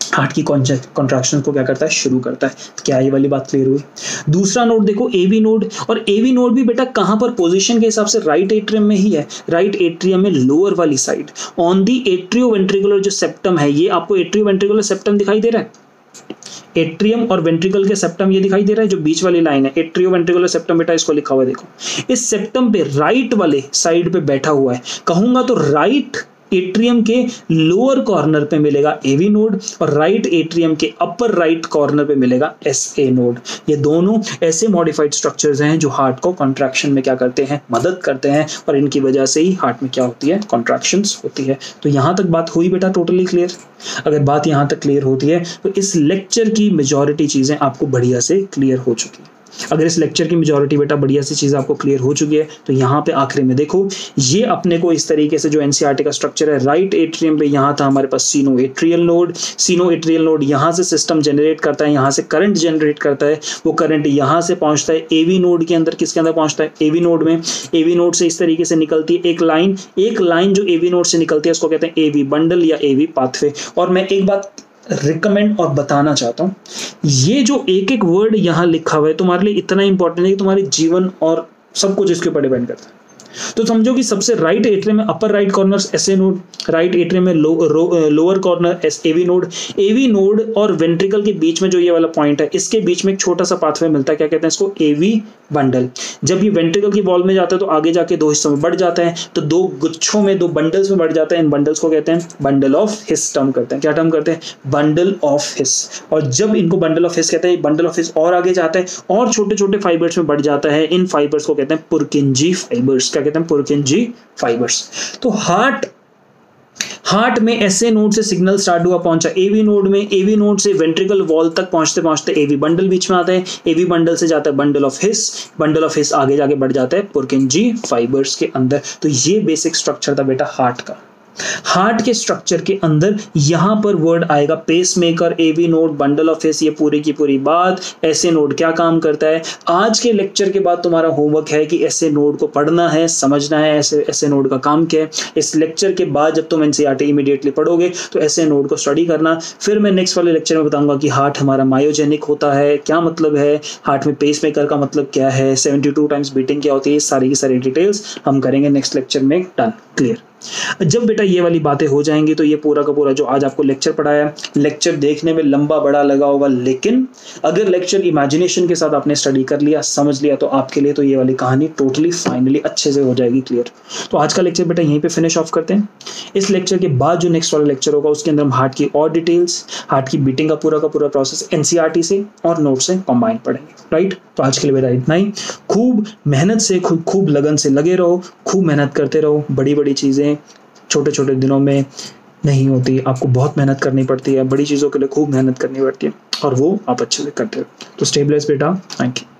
हार्ट की कॉन्ट्रैक्शन को क्या करता है? शुरू करता है। क्या ये वाली बात क्लियर हुई? दूसरा नोड देखो एवी नोड, और एवी नोड भी बेटा कहां पर पोजीशन के हिसाब से राइट एट्रियम में ही है, राइट एट्रियम में लोअर वाली साइड ऑन दी एट्रियोवेंट्रिकुलर जो सेप्टम है। ये आपको एट्रियोवेंट्रिकुलर सेप्टम दिखाई दे रहा है, एट्रियम और वेंट्रिकल के सेप्टम ये दिखाई दे रहा है, जो बीच वाली लाइन है एट्रियोवेंट्रिकुलर सेप्टम बेटा इसको लिखा हुआ है देखो। इस सेप्टम पे राइट वाले साइड पे बैठा हुआ है, कहूंगा तो राइट एट्रियम के लोअर कॉर्नर पे मिलेगा एवी नोड और राइट एट्रियम के अपर राइट कॉर्नर पे मिलेगा एसए नोड। ये दोनों ऐसे मॉडिफाइड स्ट्रक्चर्स हैं जो हार्ट को कॉन्ट्रैक्शन में क्या करते हैं? मदद करते हैं, और इनकी वजह से ही हार्ट में क्या होती है? कॉन्ट्रैक्शंस होती है। तो यहां तक बात हुई बेटा टोटली क्लियर? अगर बात यहां तक क्लियर होती है तो इस लेक्चर की मेजॉरिटी चीजें आपको बढ़िया से क्लियर हो चुकी है। अगर इस लेक्चर की मेजॉरिटी बेटा बढ़िया सी चीज आपको क्लियर हो चुकी है तो यहाँ पे आखिरी में देखो, ये अपने को इस तरीके से जो एनसीईआरटी का स्ट्रक्चर है, राइट एट्रियम पे यहाँ था हमारे पास सीनोएट्रियल नोड। सीनोएट्रियल नोड यहाँ से सिस्टम जनरेट करता है, यहाँ से करंट जनरेट करता है, वो करंट यहाँ से पहुंचता है एवी नोड के अंदर। किसके अंदर पहुंचता है? एवी नोड में। एवी नोड से इस तरीके से निकलती है एक लाइन जो एवी नोड से निकलती है उसको कहते हैं एवी बंडल या एवी पाथवे। और मैं एक बात रिकमेंड और बताना चाहता हूं, ये जो एक एक वर्ड यहां लिखा हुआ है तुम्हारे लिए इतना इंपॉर्टेंट है कि तुम्हारे जीवन और सब कुछ इसके ऊपर डिपेंड करता है। तो समझो कि सबसे राइट एट्रियम में upper right corner SA node, right atrium में lower corner AV node. AV node और वेंट्रिकल के बीच में जो ये वाला पॉइंट है, इसके बीच में एक छोटा सा पाथवे मिलता है, क्या कहते हैं इसको? AV bundle. जब ये वेंट्रिकल की वॉल में जाता है तो आगे जाके दो हिस्सों में बढ़ जाता है, तो दो गुच्छों में, दो बंडल्स में बढ़ जाता है। इन बंडल्स को कहते हैं बंडल ऑफ हिस टर्म करते हैं। क्या टर्म करते हैं? बंडल ऑफ हिस। और जब इनको बंडल ऑफ हिस कहते हैं, बंडल ऑफ हिस और आगे जाता है और छोटे छोटे फाइबर्स में बढ़ जाता है। इन फाइबर्स को कहते हैं पुरकिंजी फाइबर्स। क्या कहते हैं? पुरकिंजी फाइबर्स। तो हार्ट में एसए नोड से सिग्नल स्टार्ट हुआ, पहुंचा एवी नोड में, एवी नोड से वेंट्रिकल वॉल तक पहुंचते पहुंचते एवी बंडल बीच में आता है, एवी बंडल से जाता है बंडल ऑफ हिस आगे जाके बढ़ जाता है पुरकिंजी फाइबर्स के अंदर। तो ये बेसिक स्ट्रक्चर था बेटा हार्ट का। हार्ट के स्ट्रक्चर के अंदर यहां पर वर्ड आएगा pacemaker, AV node, bundle of His, ये पूरी की पूरी बात। एसए नोड क्या काम करता है? आज के लेक्चर के बाद तुम्हारा होमवर्क है कि एसए नोड को पढ़ना है, समझना है एसए नोड का काम क्या है। इस लेक्चर के बाद जब तुम एनसीईआरटी इमीडिएटली पढ़ोगे तो एसए नोड को स्टडी करना। फिर मैं नेक्स्ट वाले लेक्चर में बताऊंगा कि हार्ट हमारा मायोजेनिक होता है, क्या मतलब है, हार्ट में पेसमेकर का मतलब क्या है, 72 टाइम्स बीटिंग क्या होती है, सारी की सारी डिटेल्स हम करेंगे नेक्स्ट लेक्चर में। Done, clear. जब बेटा ये वाली बातें हो जाएंगी तो ये पूरा का पूरा जो आज आपको लेक्चर पढ़ाया, लेक्चर देखने में लंबा बड़ा लगा होगा, लेकिन अगर लेक्चर इमेजिनेशन के साथ आपने स्टडी कर लिया, समझ लिया, तो आपके लिए तो ये वाली कहानी टोटली फाइनली अच्छे से हो जाएगी क्लियर। तो आज का लेक्चर बेटा यहीं पे फिनिश ऑफ करते हैं। इस लेक्चर के बाद जो नेक्स्ट वाला लेक्चर होगा उसके अंदर हम हार्ट की और डिटेल्स, हार्ट की बीटिंग का पूरा प्रोसेस एनसीईआरटी से और नोट से कंबाइन पढ़ेंगे। राइट, तो आज के लिए बेटा इतना ही। खूब मेहनत से, खूब लगन से लगे रहो, खूब मेहनत करते रहो। बड़ी बड़ी चीजें छोटे छोटे दिनों में नहीं होती, आपको बहुत मेहनत करनी पड़ती है, बड़ी चीज़ों के लिए खूब मेहनत करनी पड़ती है और वो आप अच्छे से करते हो। तो स्टे ब्लेस्ड बेटा, थैंक यू।